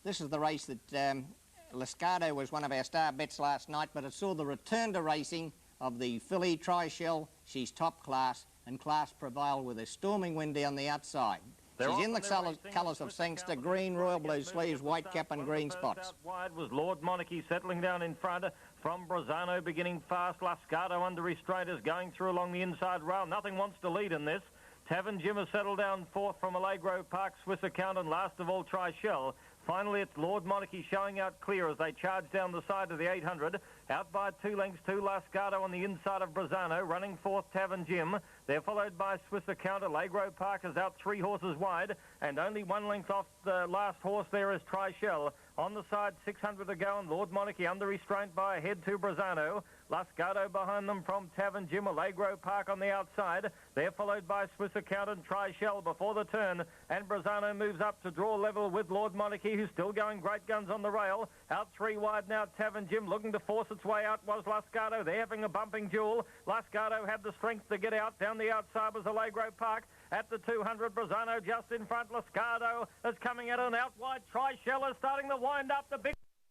this is the race that Lascardo was one of our star bets last night, but it saw the return to racing of the filly Tri-Shell. She's top class, and class prevailed with a storming wind down the outside. She's in the colours of Sangster, green, royal blue sleeves, white cap and green spots. Out wide was Lord Monarchy settling down in front from Brasano beginning fast. Lascardo under restraint is going through along the inside rail. Nothing wants to lead in this. Tavern Jim has settled down fourth from Allegro Park, Swiss Account, and last of all Tri-Shell. Finally, it's Lord Monarchy showing out clear as they charge down the side of the 800. Out by 2 lengths to Lascardo on the inside of Brasano. Running fourth, Tavern Jim. They're followed by Swiss Account. Allegro Park is out 3 horses wide. And only 1 length off the last horse there is Tri-Shell. On the side, 600 to go, and Lord Monarchy under restraint by a head to Brasano. Lascardo behind them from Tavern Jim. Allegro Park on the outside. They're followed by Swiss Account and Tri-Shell before the turn. And Brasano moves up to draw level with Lord Monarchy, who's still going great guns on the rail. Out 3 wide now, Tavern Jim looking to force its way out was Lascardo. They're having a bumping duel. Lascardo had the strength to get out. Down the outside was Allegro Park. At the 200, Brasano just in front. Lascardo is coming at an out wide. Tri-Shell is starting to wind up the big...